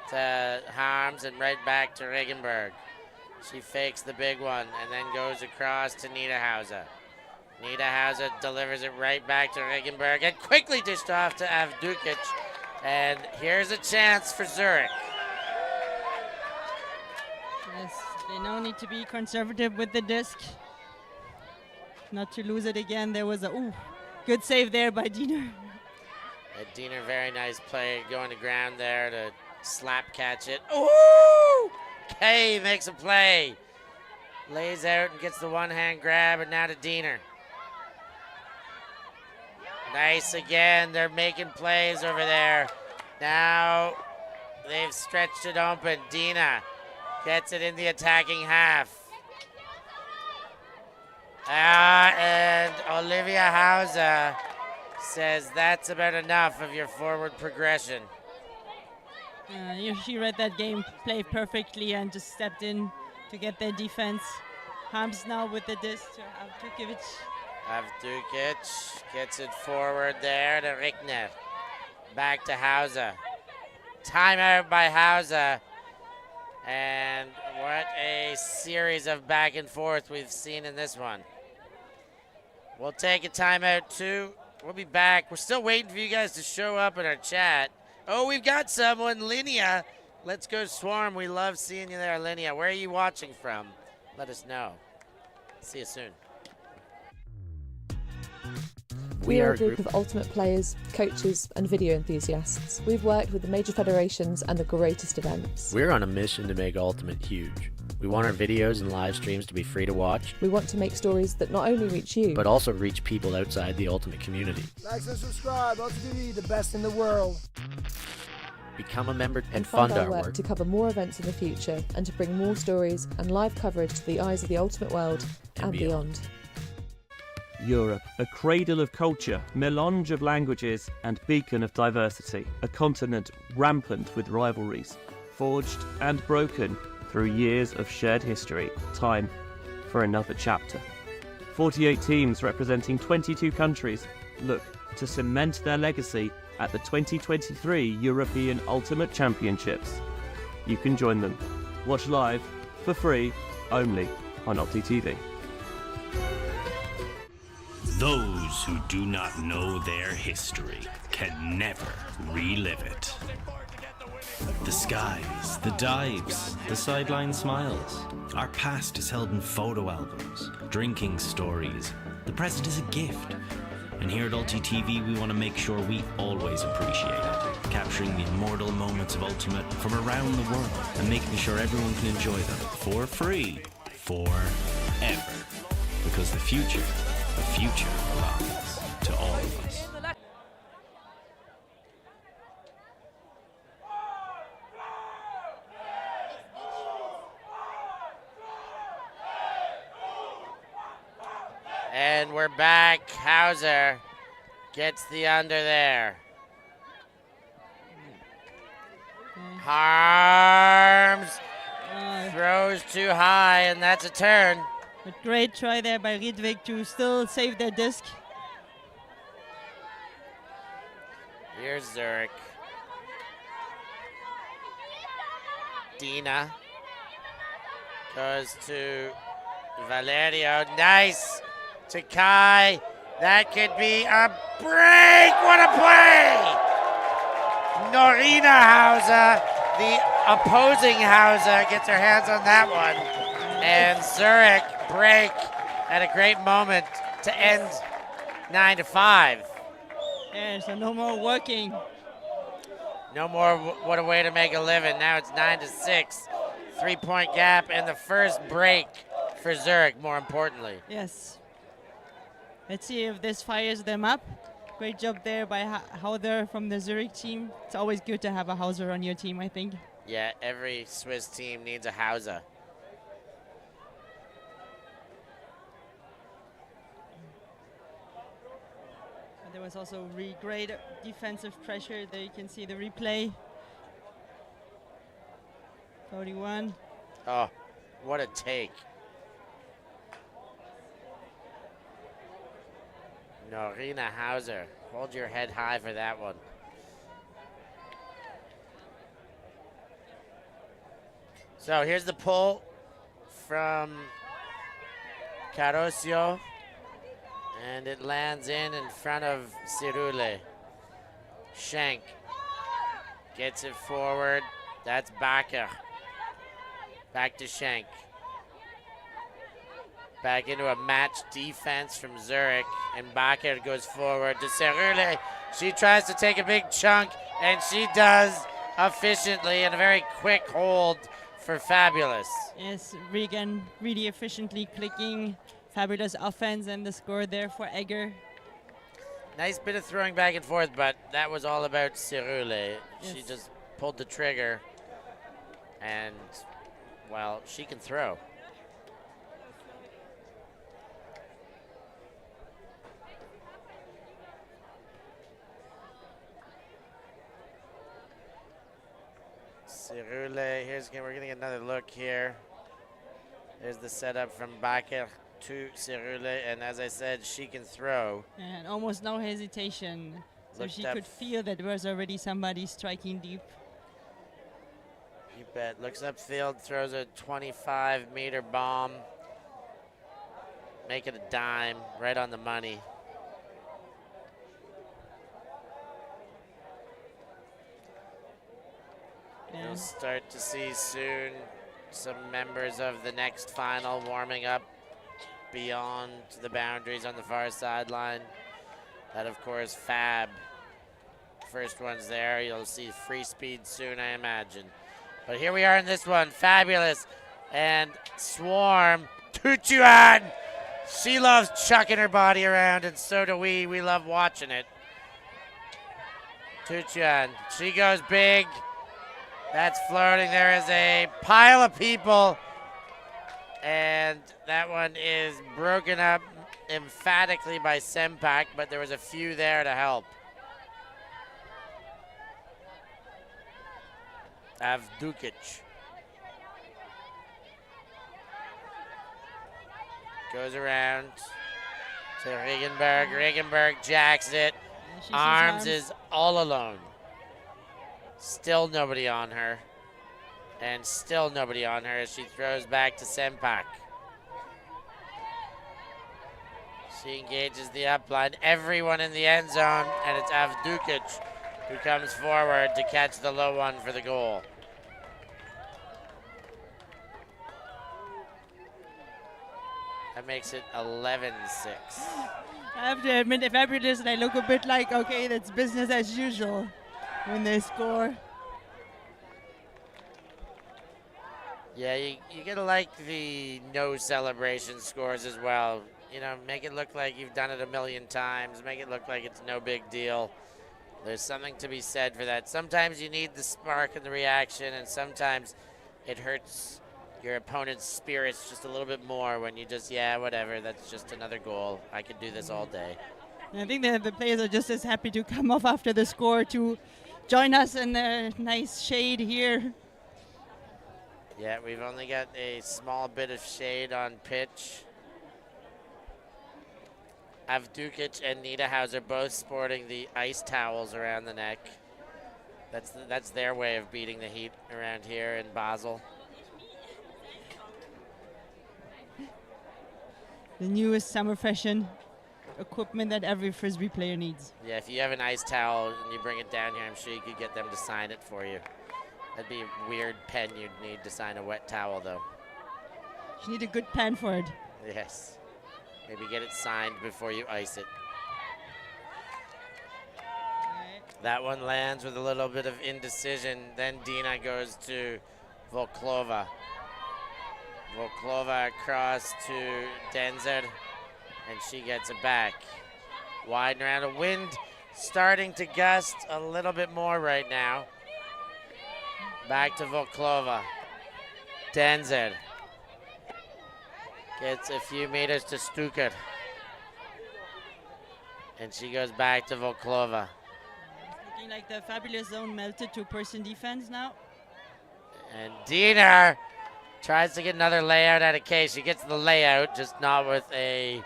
to Harms and right back to Regenberg. She fakes the big one and then goes across to Niederhauser. Niederhauser delivers it right back to Regenberg and quickly dished off to Avdukic. And here's a chance for Zurich. Yes, they now need to be conservative with the disc. Not to lose it again. There was a good save there by Diener. Diener, very nice play going to ground there to slap catch it. Ooh! Kay makes a play. Lays out and gets the one-hand grab, and now to Diener. Nice again. They're making plays over there. Now they've stretched it open. Dina gets it in the attacking half. And Olivia Hauser says that's about enough of your forward progression. She read that game, played perfectly, and just stepped in to get their defense. Harms now with the disc to Avdukovic. Avdukovic gets it forward there to Rickner. Back to Hauser. Timeout by Hauser. And what a series of back and forth we've seen in this one. We'll take a timeout too. We'll be back. We're still waiting for you guys to show up in our chat. Oh, we've got someone, Linnea. Let's go Swarm. We love seeing you there, Linnea. Where are you watching from? Let us know. See you soon. We are a group of ultimate players, coaches and video enthusiasts. We've worked with the major federations and the greatest events. We're on a mission to make Ultimate huge. We want our videos and live streams to be free to watch. We want to make stories that not only reach you, but also reach people outside the Ultimate community. Like and subscribe, ULTI.TV, the best in the world. Become a member and fund fund our work to cover more events in the future and to bring more stories and live coverage to the eyes of the Ultimate world and beyond. Europe, a cradle of culture, melange of languages, and beacon of diversity. A continent rampant with rivalries, forged and broken through years of shared history. Time for another chapter. 48 teams representing 22 countries look to cement their legacy at the 2023 European Ultimate Championships. You can join them. Watch live, for free, only on ULTI.TV. Those who do not know their history can never relive it. The skies, the dives, the sideline smiles. Our past is held in photo albums, drinking stories. The present is a gift. And here at ULTI.TV, we want to make sure we always appreciate it, capturing the immortal moments of Ultimate from around the world and making sure everyone can enjoy them for free, forever. Because the future belongs to all of us. And we're back. Hauser gets the under there. Harms throws too high, and that's a turn. A great try there by Riedwig to still save their disc. Here's Zurich. Dina goes to Valerio. Nice to Kai. That could be a break. What a play! Norina Hauser, the opposing Hauser, gets her hands on that one. And Zurich break at a great moment to end 9-5. Yeah, so no more working. No more. What a way to make a living. Now it's 9-6. 3-point gap and the first break for Zurich, more importantly. Yes. Let's see if this fires them up. Great job there by Hauser from the Zurich team. It's always good to have a Hauser on your team, I think. Yeah, every Swiss team needs a Hauser. There was also really great defensive pressure. There you can see the replay. 41. Oh, what a take. Norina Hauser, hold your head high for that one. So here's the pull from Carosio. And it lands in front of Cirule. Schenk gets it forward. That's Bakker. Back to Schenk. Back into a match defense from Zurich. And Bakker goes forward to Cirule. She tries to take a big chunk, and she does efficiently, and a very quick hold for Fabulous. Yes, Regan really efficiently clicking. Fabulous offense and the score there for Egger. Nice bit of throwing back and forth, but that was all about Cirule. Yes. She just pulled the trigger, and, well, she can throw. Cerule, we're getting another look here. There's the setup from Baker to Cerule, and as I said, she can throw. And almost no hesitation. So Looked she up. could feel that there was already somebody striking deep. You bet. Looks upfield, throws a 25-meter bomb. Make it a dime, right on the money. You'll start to see soon some members of the next final warming up beyond the boundaries on the far sideline. That, of course, Fab. First one's there. You'll see free speed soon, I imagine. But here we are in this one. Fabulous. And Swarm. Tuchuan. She loves chucking her body around, and so do we. We love watching it. Tuchuan. She goes big. That's floating. There is a pile of people. And that one is broken up emphatically by Sempak, but there was a few there to help. Avdukic goes around to Regenberg. Regenberg jacks it. Arms is all alone. Still nobody on her. And still nobody on her as she throws back to Sempak. She engages the upline. Everyone in the end zone, and it's Avdukic who comes forward to catch the low one for the goal. That makes it 11-6. I have to admit, if every listen, I look a bit like, okay, that's business as usual when they score. Yeah, you gotta like the no celebration scores as well. You know, make it look like you've done it a million times. Make it look like it's no big deal. There's something to be said for that. Sometimes you need the spark and the reaction, and sometimes it hurts your opponent's spirits just a little bit more when you just, yeah, whatever, that's just another goal. I could do this all day. I think the players are just as happy to come off after the score to join us in the nice shade here. Yeah, we've only got a small bit of shade on pitch. Avdukic and Niederhauser both sporting the ice towels around the neck. That's their way of beating the heat around here in Basel. The newest summer fashion equipment that every Frisbee player needs. Yeah, if you have an ice towel and you bring it down here, I'm sure you could get them to sign it for you. That'd be a weird pen you'd need to sign a wet towel, though. You need a good pen for it. Yes. Maybe get it signed before you ice it. That one lands with a little bit of indecision. Then Dina goes to Volklova. Volklova across to Denzer, and she gets it back. Wide around. A wind starting to gust a little bit more right now. Back to Volklova. Denzer gets a few meters to Stuker. And she goes back to Volklova. Looking like the fabulous zone melted to person defense now. And Diener tries to get another layout out of Kay. She gets the layout, just not with a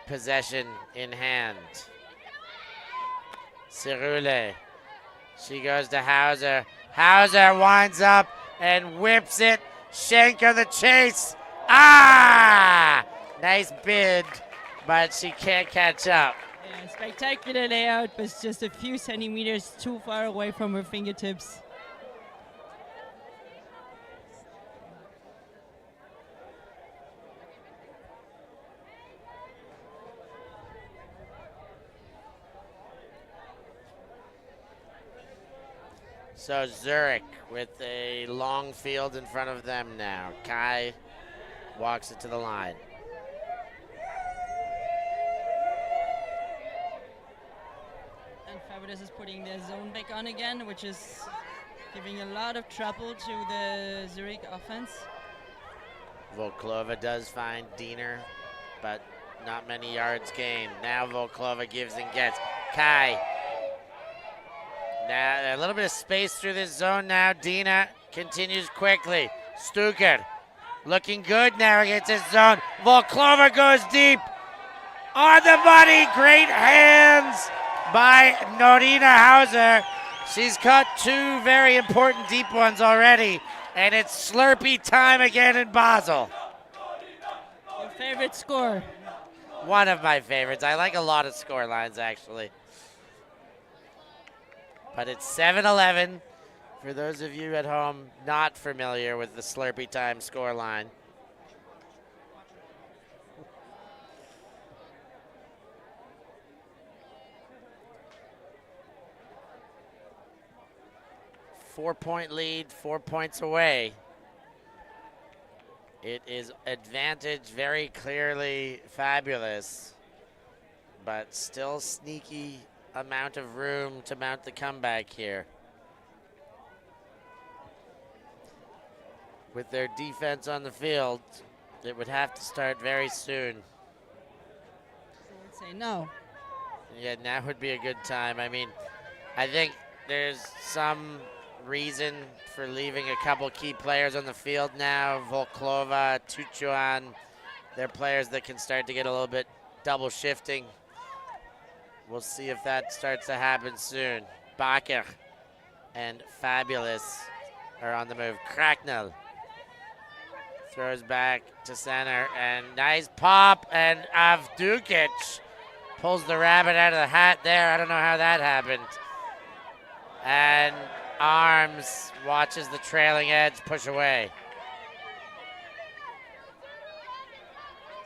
possession in hand. Cerule. She goes to Hauser. Hauser winds up and whips it. Schenker the chase. Ah! Nice bid, but she can't catch up. Yeah, spectacular layout, but it's just a few centimeters too far away from her fingertips. So Zurich with a long field in front of them now. Kai walks it to the line. And Fabulous is putting their zone back on again, which is giving a lot of trouble to the Zurich offense. Volklova does find Diener, but not many yards gained. Now Volklova gives and gets. Kai Now a little bit of space through this zone now. Dina continues quickly. Stuker looking good now against his zone. Volklova goes deep. On the money. Great hands by Norina Hauser. She's caught two very important deep ones already. And it's Slurpee time again in Basel. Your favorite score? One of my favorites. I like a lot of score lines, actually. But it's 7-11 for those of you at home not familiar with the Slurpee time score line. Four-point lead, 4 points away. It is advantage very clearly Fabulous, but still sneaky amount of room to mount the comeback here. With their defense on the field, it would have to start very soon. So let's say no. Yeah, now would be a good time. I mean, I think there's some reason for leaving a couple key players on the field now. Volklova, Tuchuan, they're players that can start to get a little bit double shifting. We'll see if that starts to happen soon. Baker and Fabulous are on the move. Cracknell throws back to center, and nice pop, and Avdukic pulls the rabbit out of the hat there. I don't know how that happened. And Arms watches the trailing edge push away.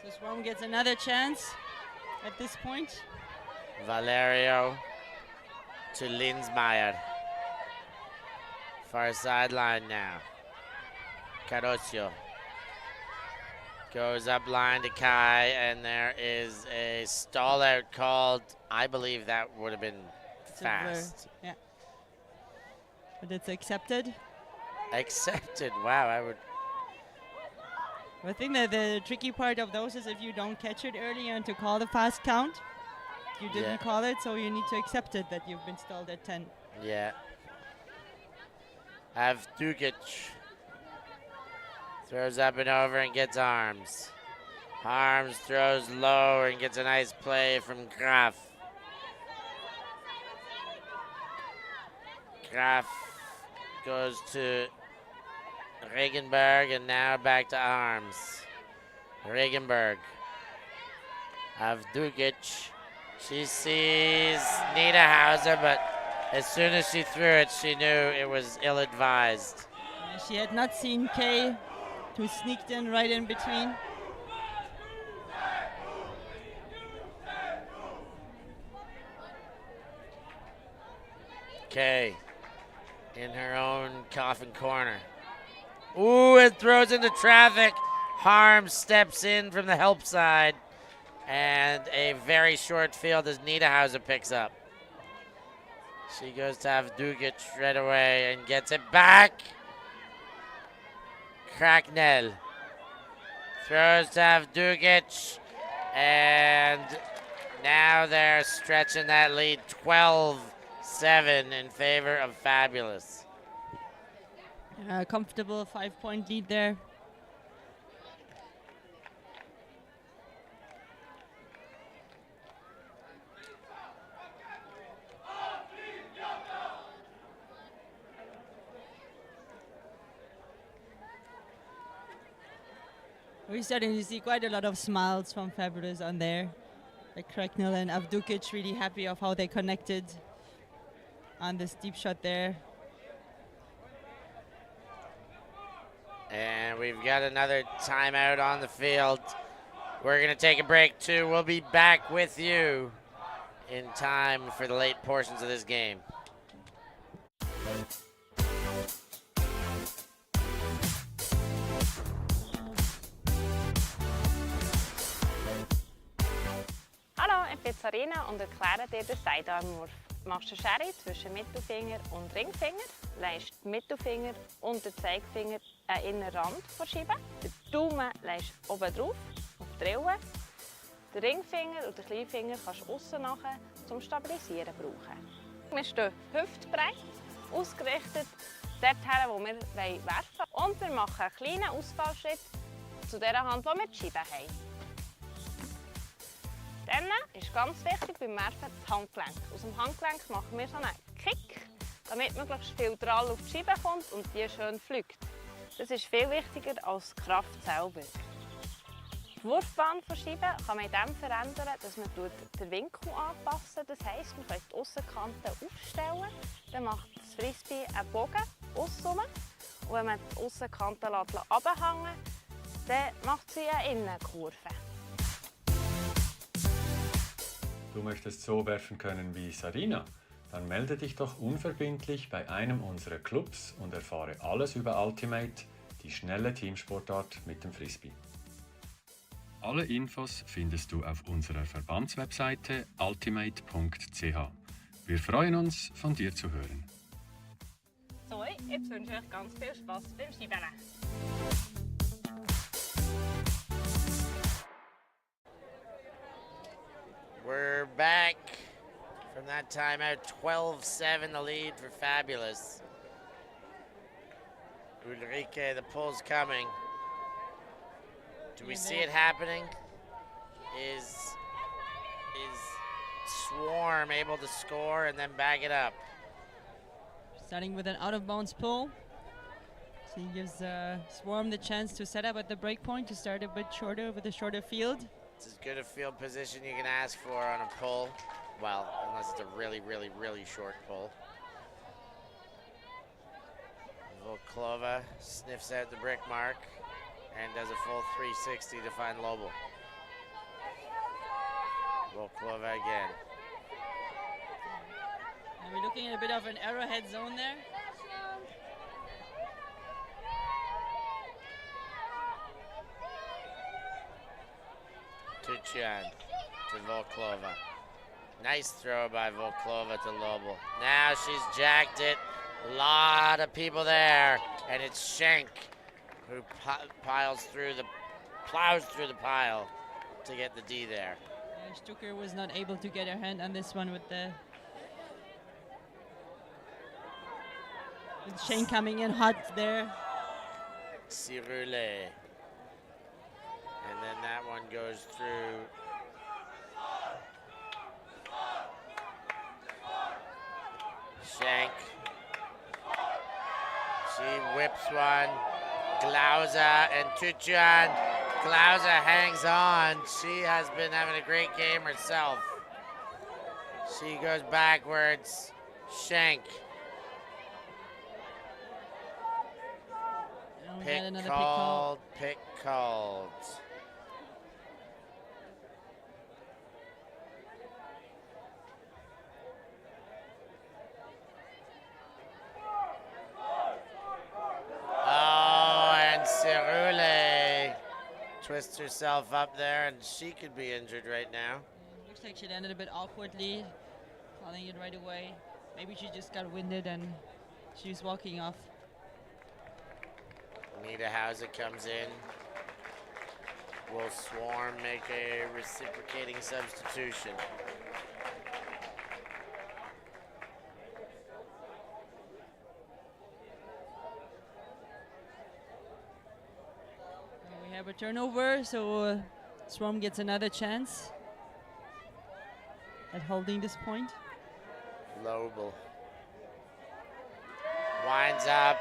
So Swarm gets another chance at this point. Valerio to Linsmeyer. Far sideline now. Carosio goes up line to Kai, and there is a stall out called. I believe that would have been fast. Yeah. But it's accepted. Accepted. Wow, I would. I think that the tricky part of those is if you don't catch it early and to call the fast count. You didn't call it, so you need to accept it that you've been stalled at 10. Yeah. Avdukic throws up and over and gets Arms. Arms throws low and gets a nice play from Graf. Graf goes to Regenberg, and now back to Arms. Regenberg. Avdukic. She sees Nita Hauser, but as soon as she threw it, she knew it was ill-advised. She had not seen Kay, who sneaked in right in between. Kay in her own coffin corner. Ooh, it throws into traffic. Harms steps in from the help side. And a very short field as Nita Hauser picks up. She goes to Avdukic right away and gets it back. Cracknell throws to Avdukic, and now they're stretching that lead 12-7 in favor of Fabulous. A comfortable 5-point lead there. We're starting to see quite a lot of smiles from Fabulous on there. Like Cracknell and Avdukic really happy of how they connected on this deep shot there. And we've got another timeout on the field. We're going to take a break too. We'll be back with you in time for the late portions of this game. Hallo, ich bin Sarina und erkläre dir den Sidearm-Wurf. Machst du Schere zwischen Mittelfinger und Ringfinger, legst den Mittelfinger und den Zeigefinger an den Innenrand verschieben. Den Daumen legst du oben drauf, auf die Rille. Den Ringfinger und den Kleinfinger kannst du aussen nachher zum Stabilisieren brauchen. Wir stehen hüftbreit, ausgerichtet dorthin, wo wir werfen wollen. Und wir machen einen kleinen Ausfallschritt zu der Hand, wo wir die Scheibe haben. Dann ist ganz wichtig beim Werfen das Handgelenk. Aus dem Handgelenk machen wir so einen Kick, damit möglichst viel Drall auf die Scheibe kommt und die schön fliegt. Das ist viel wichtiger als die Kraft selber. Die Wurfbahn der Scheibe kann man in dem verändern, dass man den Winkel anpassen. Das heisst, man kann die Aussenkante aufstellen. Dann macht das Frisbee einen Bogen aussen. Und wenn man die Aussenkante runterhängen lässt, dann macht sie eine Innenkurve. Du möchtest so werfen können wie Sarina? Dann melde dich doch unverbindlich bei einem unserer Clubs und erfahre alles über Ultimate, die schnelle Teamsportart mit dem Frisbee. Alle Infos findest du auf unserer Verbandswebseite ULTI.TV. Wir freuen uns, von dir zu hören. So, jetzt wünsche ich euch ganz viel Spaß beim Scheibenwerfen. We're back from that timeout. 12-7 the lead for Fabulous. Ulrike, the pull's coming. Do we see it happening? Is Swarm able to score and then bag it up? Starting with an out-of-bounds pull. So he gives Swarm the chance to set up at the break point to start a bit shorter with a shorter field. It's as good a field position you can ask for on a pull. Well, unless it's a really, really, really short pull. Volklova sniffs out the brick mark and does a full 360 to find Lobel. Volklova again. And we're looking at a bit of an arrowhead zone there. Tuchan to Volklova. Nice throw by Volklova to Lobel. Now she's jacked it. A lot of people there. And it's Schenk who plows through the pile to get the D there. Stucker was not able to get her hand on this one with Shane coming in hot there. Cirule. And then that one goes through. Schenk. She whips one. Glauser and Tuchan. Glauser hangs on. She has been having a great game herself. She goes backwards. Schenk. Pick called. Oh, and Cirule twists herself up there, and she could be injured right now. Looks like she landed a bit awkwardly, calling it right away. Maybe she just got winded and she was walking off. Nita Hauser comes in. Will Swarm make a reciprocating substitution? We have a turnover, so Swarm gets another chance at holding this point. Lobel winds up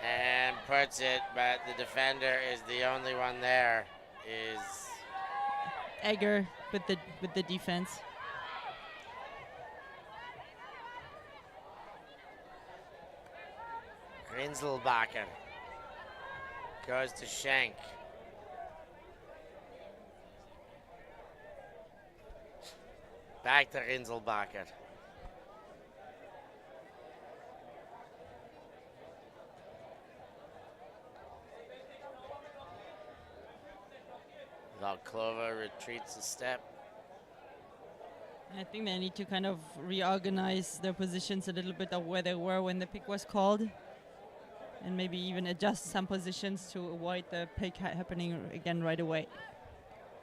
and puts it, but the defender is the only one there. Is Egger with the defense. Grinzelbacher goes to Schenk. Back to Grinzelbacher. Volklova retreats a step. I think they need to kind of reorganize their positions a little bit of where they were when the pick was called, and maybe even adjust some positions to avoid the pick happening again right away.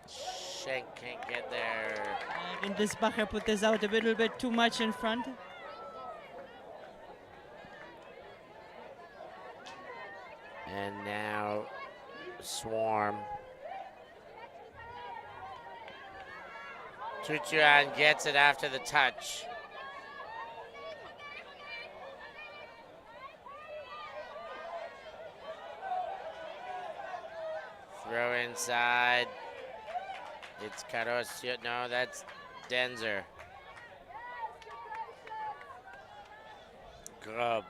Schenk can't get there. Gindlisbacher put this out a little bit too much in front. And now Swarm. Tuchuan gets it after the touch. Throw inside. It's Carosio. No, that's Denzer. Grub.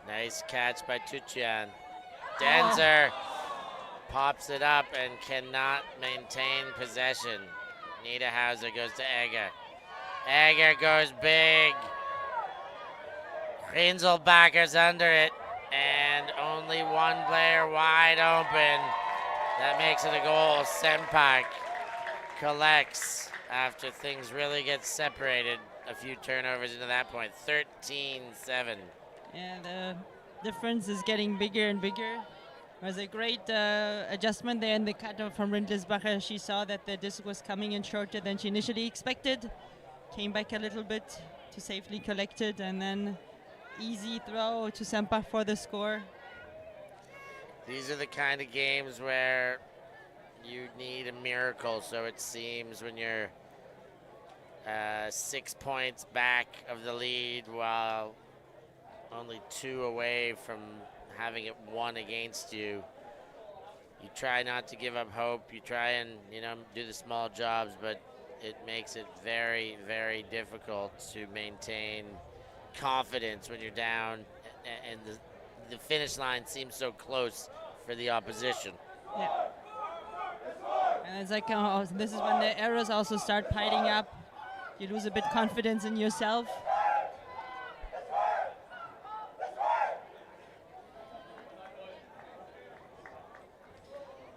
Nice catch by Tuchuan. Denzer pops it up and cannot maintain possession. Niederhauser goes to Egger. Egger goes big. Rinzelbacher's under it. And only one player wide open. That makes it a goal. Sempak collects after things really get separated. A few turnovers into that point. 13-7. Yeah, the difference is getting bigger and bigger. It was a great adjustment there in the cut from Rindlisbacher. She saw that the disc was coming in shorter than she initially expected. Came back a little bit to safely collect it, and then easy throw to Sempak for the score. These are the kind of games where you need a miracle, so it seems, when you're 6 points back of the lead while only 2 away from having it won against you. You try not to give up hope. You try and, do the small jobs, but it makes it very, very difficult to maintain confidence when you're down, and the finish line seems so close for the opposition. Yeah. And it's like, this is when the errors also start piling up. You lose a bit confidence in yourself.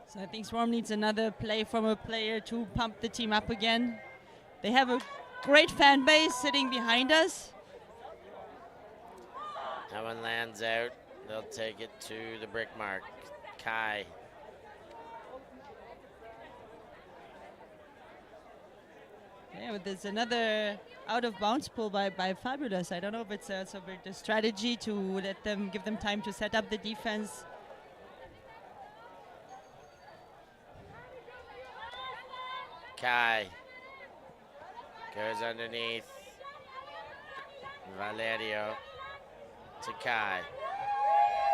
So I think Swarm needs another play from a player to pump the team up again. They have a great fan base sitting behind us. That one lands out. They'll take it to the brick mark. Kai. Yeah, but there's another out of bounds pull by Fabulous. I don't know if it's a strategy to let them, give them time to set up the defense. Kai goes underneath. Valerio to Kai.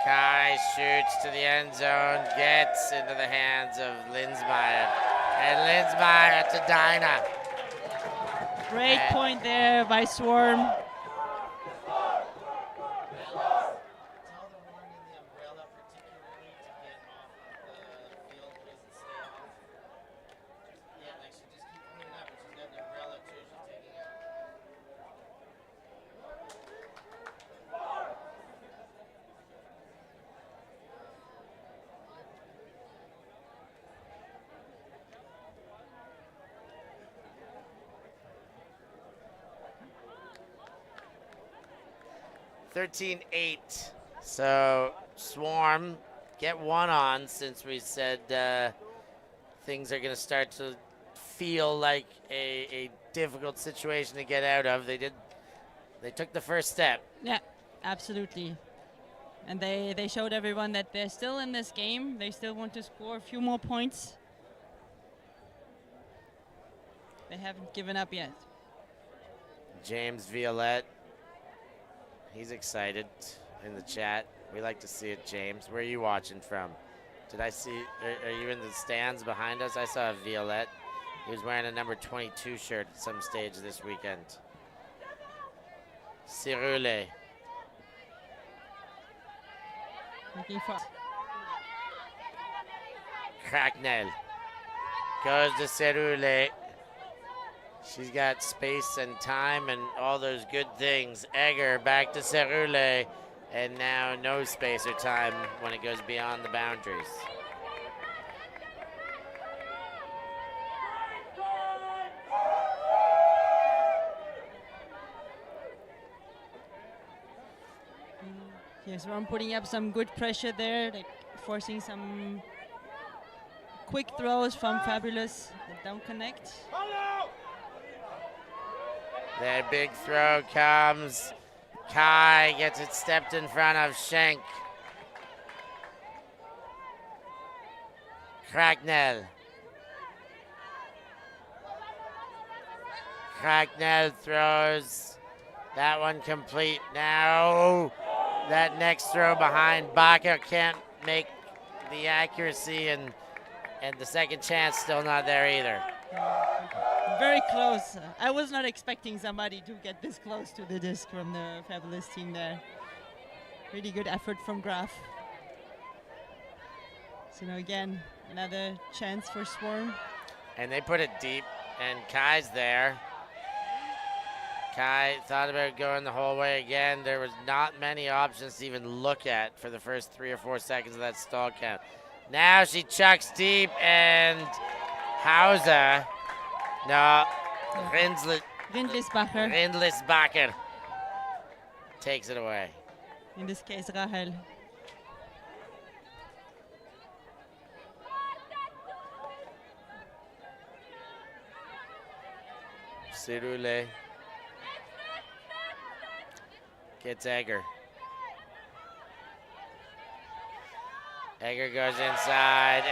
Kai shoots to the end zone, gets into the hands of Linsmeyer. And Linsmeyer to Dinah. Great point there by Swarm. $13-8. So Swarm get one on, since we said things are going to start to feel like a difficult situation to get out of. They took the first step. Yeah, absolutely. And they showed everyone that they're still in this game. They still want to score a few more points. They haven't given up yet. James Violette. He's excited in the chat. We like to see it, James. Where are you watching from? Did I see, are you in the stands behind us? I saw Violette. He was wearing a number 22 shirt at some stage this weekend. Cerule. Looking for Cracknell. Goes to Cerule. She's got space and time and all those good things. Egger back to Cerule. And now no space or time when it goes beyond the boundaries. Yes, we're putting up some good pressure there, like forcing some quick throws from Fabulous that don't connect. That big throw comes. Kai gets it stepped in front of Schenk. Cracknell. Cracknell throws. That one complete now. That next throw behind Baca can't make the accuracy, and the second chance still not there either. Very close. I was not expecting somebody to get this close to the disc from the Fabulous team there. Really good effort from Graf. So now again, another chance for Swarm. And they put it deep, and Kai's there. Kai thought about going the whole way again. There was not many options to even look at for the first 3 or 4 seconds of that stall count. Now she chucks deep, and Hauser, no, Rindlisbacher takes it away. In this case, Rahel. Cerule gets Egger. Egger goes inside,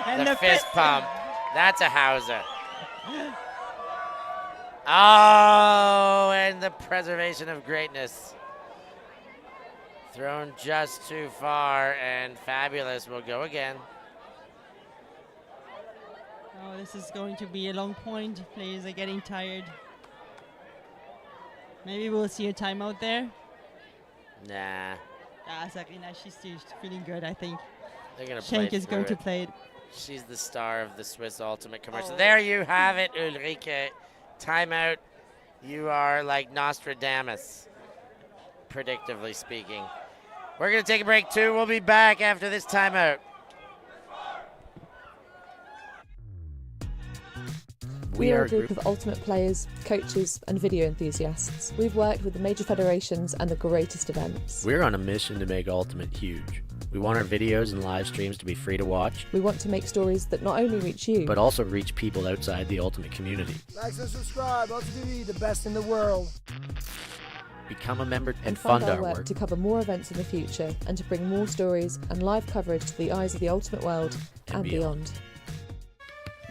and the fist pump. That's a Hauser. Oh, and the preservation of greatness. Thrown just too far, and Fabulous will go again. Oh, this is going to be a long point. Players are getting tired. Maybe we'll see a timeout there. Nah. Sarina, she's still feeling good, I think. They're gonna Schenk play is going through to play it. She's the star of the Swiss Ultimate commercial. Oh. There you have it, Ulrike. Timeout. You are like Nostradamus, predictively speaking. We're going to take a break, too. We'll be back after this timeout. We are a group of ultimate players, coaches, and video enthusiasts. We've worked with the major federations and the greatest events. We're on a mission to make Ultimate huge. We want our videos and live streams to be free to watch, We want to make stories that not only reach you, but also reach people outside the Ultimate community. Like and subscribe, ULTI.TV, the best in the world. Become a member and fund fund our our work work. to cover more events in the future and to bring more stories and live coverage to the eyes of the ultimate world and beyond.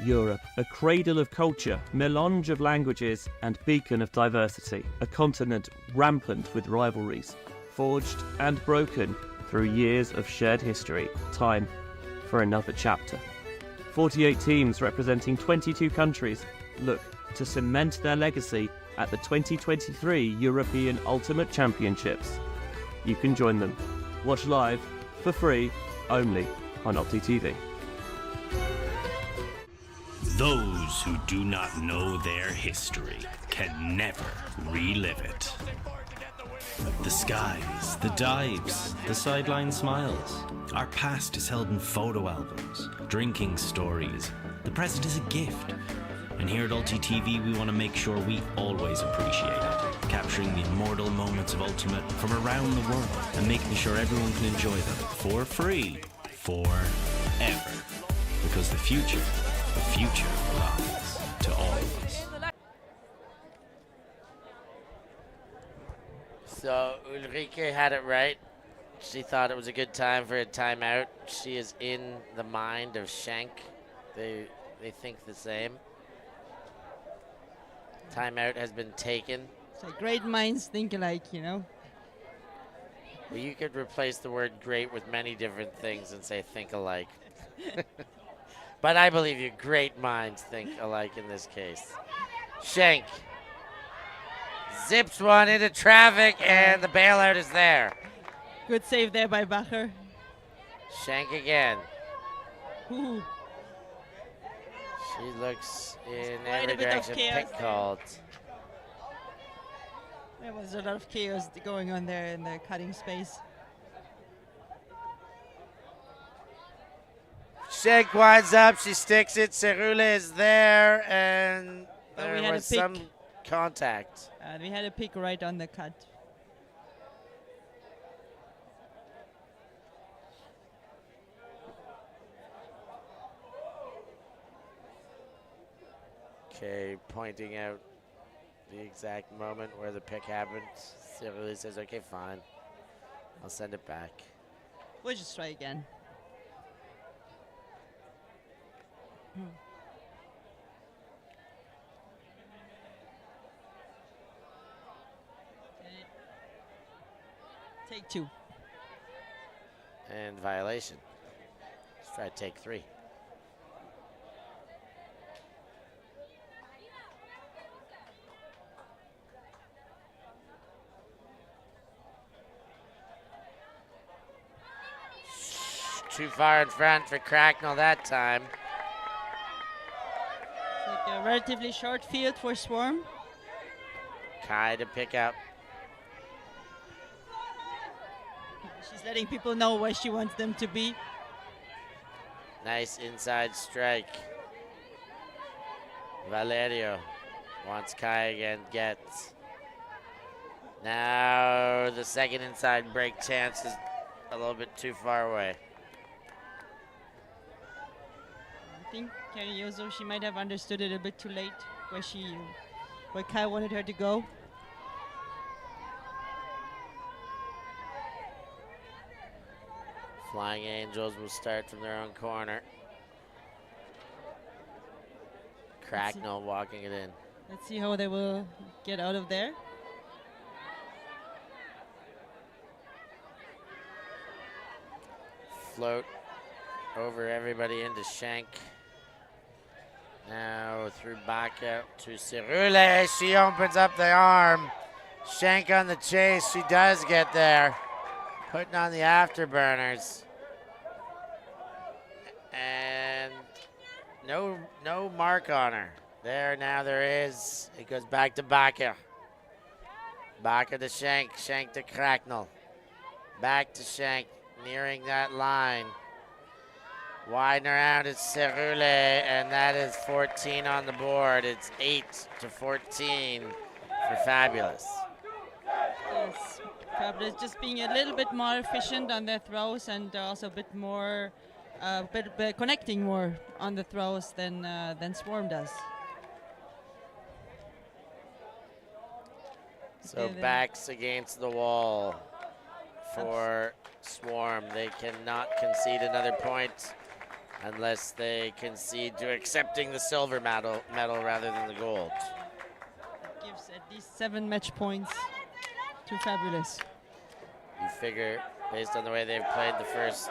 Europe, a cradle of culture, melange of languages, and beacon of diversity. A continent rampant with rivalries, forged and broken through years of shared history. Time for another chapter. 48 teams representing 22 countries look to cement their legacy at the 2023 European Ultimate Championships. You can join them. Watch live, for free, only on ULTI.TV. Those who do not know their history can never relive it. The skies, the dives, the sideline smiles. Our past is held in photo albums, drinking stories. The present is a gift. And here at ULTI.TV, we want to make sure we always appreciate it, capturing the immortal moments of Ultimate from around the world and making sure everyone can enjoy them for free, forever. Because the future belongs to all of us. So Ulrike had it right. She thought it was a good time for a timeout. She is in the mind of Schenk. They think the same. Timeout has been taken. So great minds think alike, you know. Well, you could replace the word great with many different things and say think alike. But I believe you, great minds think alike in this case. Schenk zips one into traffic, and the bailout is there. Good save there by Bacher. Schenk again. Ooh. She looks in Quite a every bit of direction. chaos Pick there. called. There was a lot of chaos going on there in the cutting space. Schenk winds up. She sticks it. Cerule is there, and But we there had a was some pick. contact. We had a pick right on the cut. Okay, pointing out the exact moment where the pick happened. Cerule says, okay, fine. I'll send it back. We'll just try again. Take 2. And violation. Let's try take 3. Too far in front for Cracknell that time. It's like a relatively short field for Swarm. Kai to pick up. She's letting people know where she wants them to be. Nice inside strike. Valerio wants Kai again, gets. Now the second inside break chance is a little bit too far away. I think Carrioso, she might have understood it a bit too late where Kai wanted her to go. Flying Angels will start from their own corner. Cracknell walking it in. Let's see how they will get out of there. Float over everybody into Shank. Now through Baca to Cerule. She opens up the arm. Shank on the chase. She does get there. Putting on the afterburners. And no mark on her. Now there is. It goes back to Baca. Baca to Shank. Shank to Cracknell. Back to Shank. Nearing that line. Widen around to Cerule, and that is 14 on the board. It's 8-14 for Fabulous. Yes, Fabulous just being a little bit more efficient on their throws and also a bit more, connecting more on the throws than Swarm does. So backs against the wall for Swarm. They cannot concede another point unless they concede to accepting the silver medal rather than the gold. That gives at least 7 match points to Fabulous. You figure, based on the way they've played the first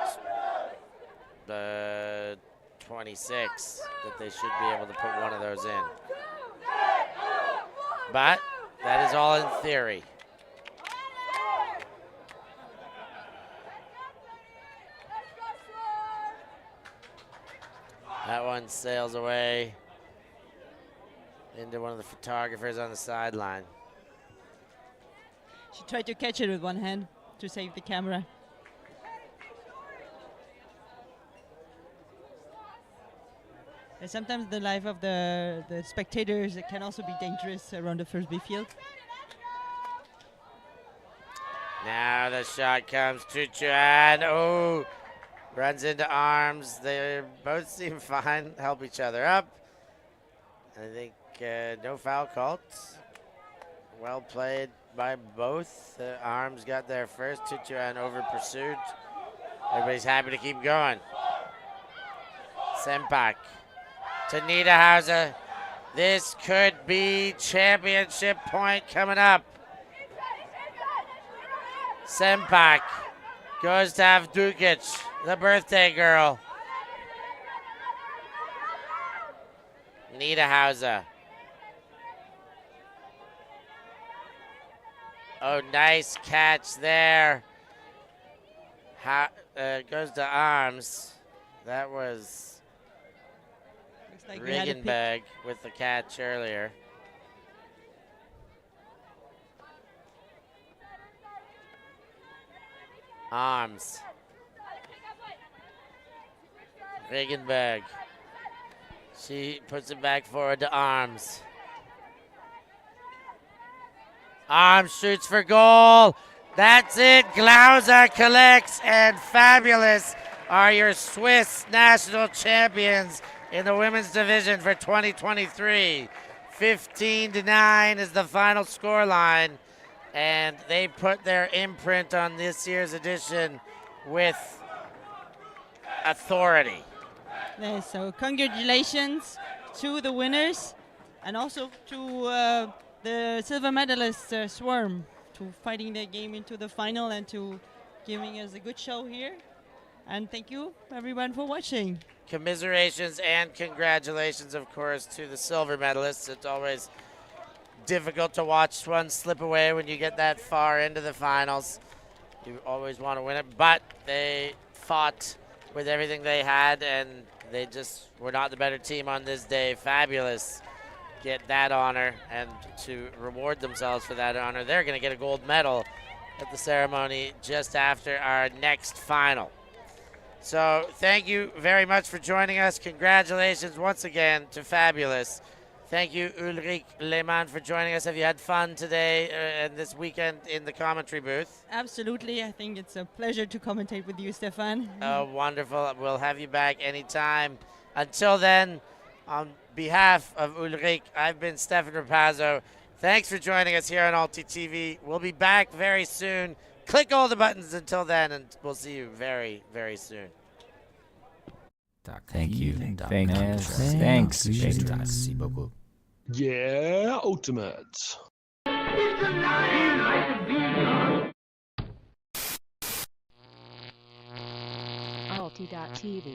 26, that they should be able to put one of those in. But that is all in theory. That one sails away into one of the photographers on the sideline. She tried to catch it with one hand to save the camera. And sometimes the life of the spectators can also be dangerous around the Frisbee field. Now the shot comes to Chuan. Oh, runs into arms. They both seem fine, help each other up. I think no foul called. Well played by both. The arms got there first. Tutuan over pursued. Everybody's happy to keep going. Sempak to Niederhauser. This could be championship point coming up. Sempak goes to Avdukic, the birthday girl. Niederhauser. Oh, nice catch there. Goes to arms. That was like Regenberg with the catch earlier. Arms. Regenberg. She puts it back forward to Arms. Arms shoots for goal. That's it. Glauser collects, and Fabulous are your Swiss national champions in the women's division for 2023. 15-9 is the final score line, and they put their imprint on this year's edition with authority. Yeah, so congratulations to the winners, and also to the silver medalists, Swarm, to fighting their game into the final and to giving us a good show here. And thank you, everyone, for watching. Commiserations and congratulations, of course, to the silver medalists. It's always difficult to watch one slip away when you get that far into the finals. You always want to win it, but they fought with everything they had, and they just were not the better team on this day. Fabulous. Get that honor, and to reward themselves for that honor, they're going to get a gold medal at the ceremony just after our next final. So thank you very much for joining us. Congratulations once again to Fabulous. Thank you, Ulrich Lehmann, for joining us. Have you had fun today and this weekend in the commentary booth? Absolutely. I think it's a pleasure to commentate with you, Stefan. Oh, wonderful. We'll have you back anytime. Until then, on behalf of Ulrich, I've been Stef Pazzo. Thanks for joining us here on ULTI.TV. We'll be back very soon. Click all the buttons until then, and we'll see you very, very soon. Thank you. Thanks. Merci beaucoup. Yeah, Ultimate. ULTI.TV.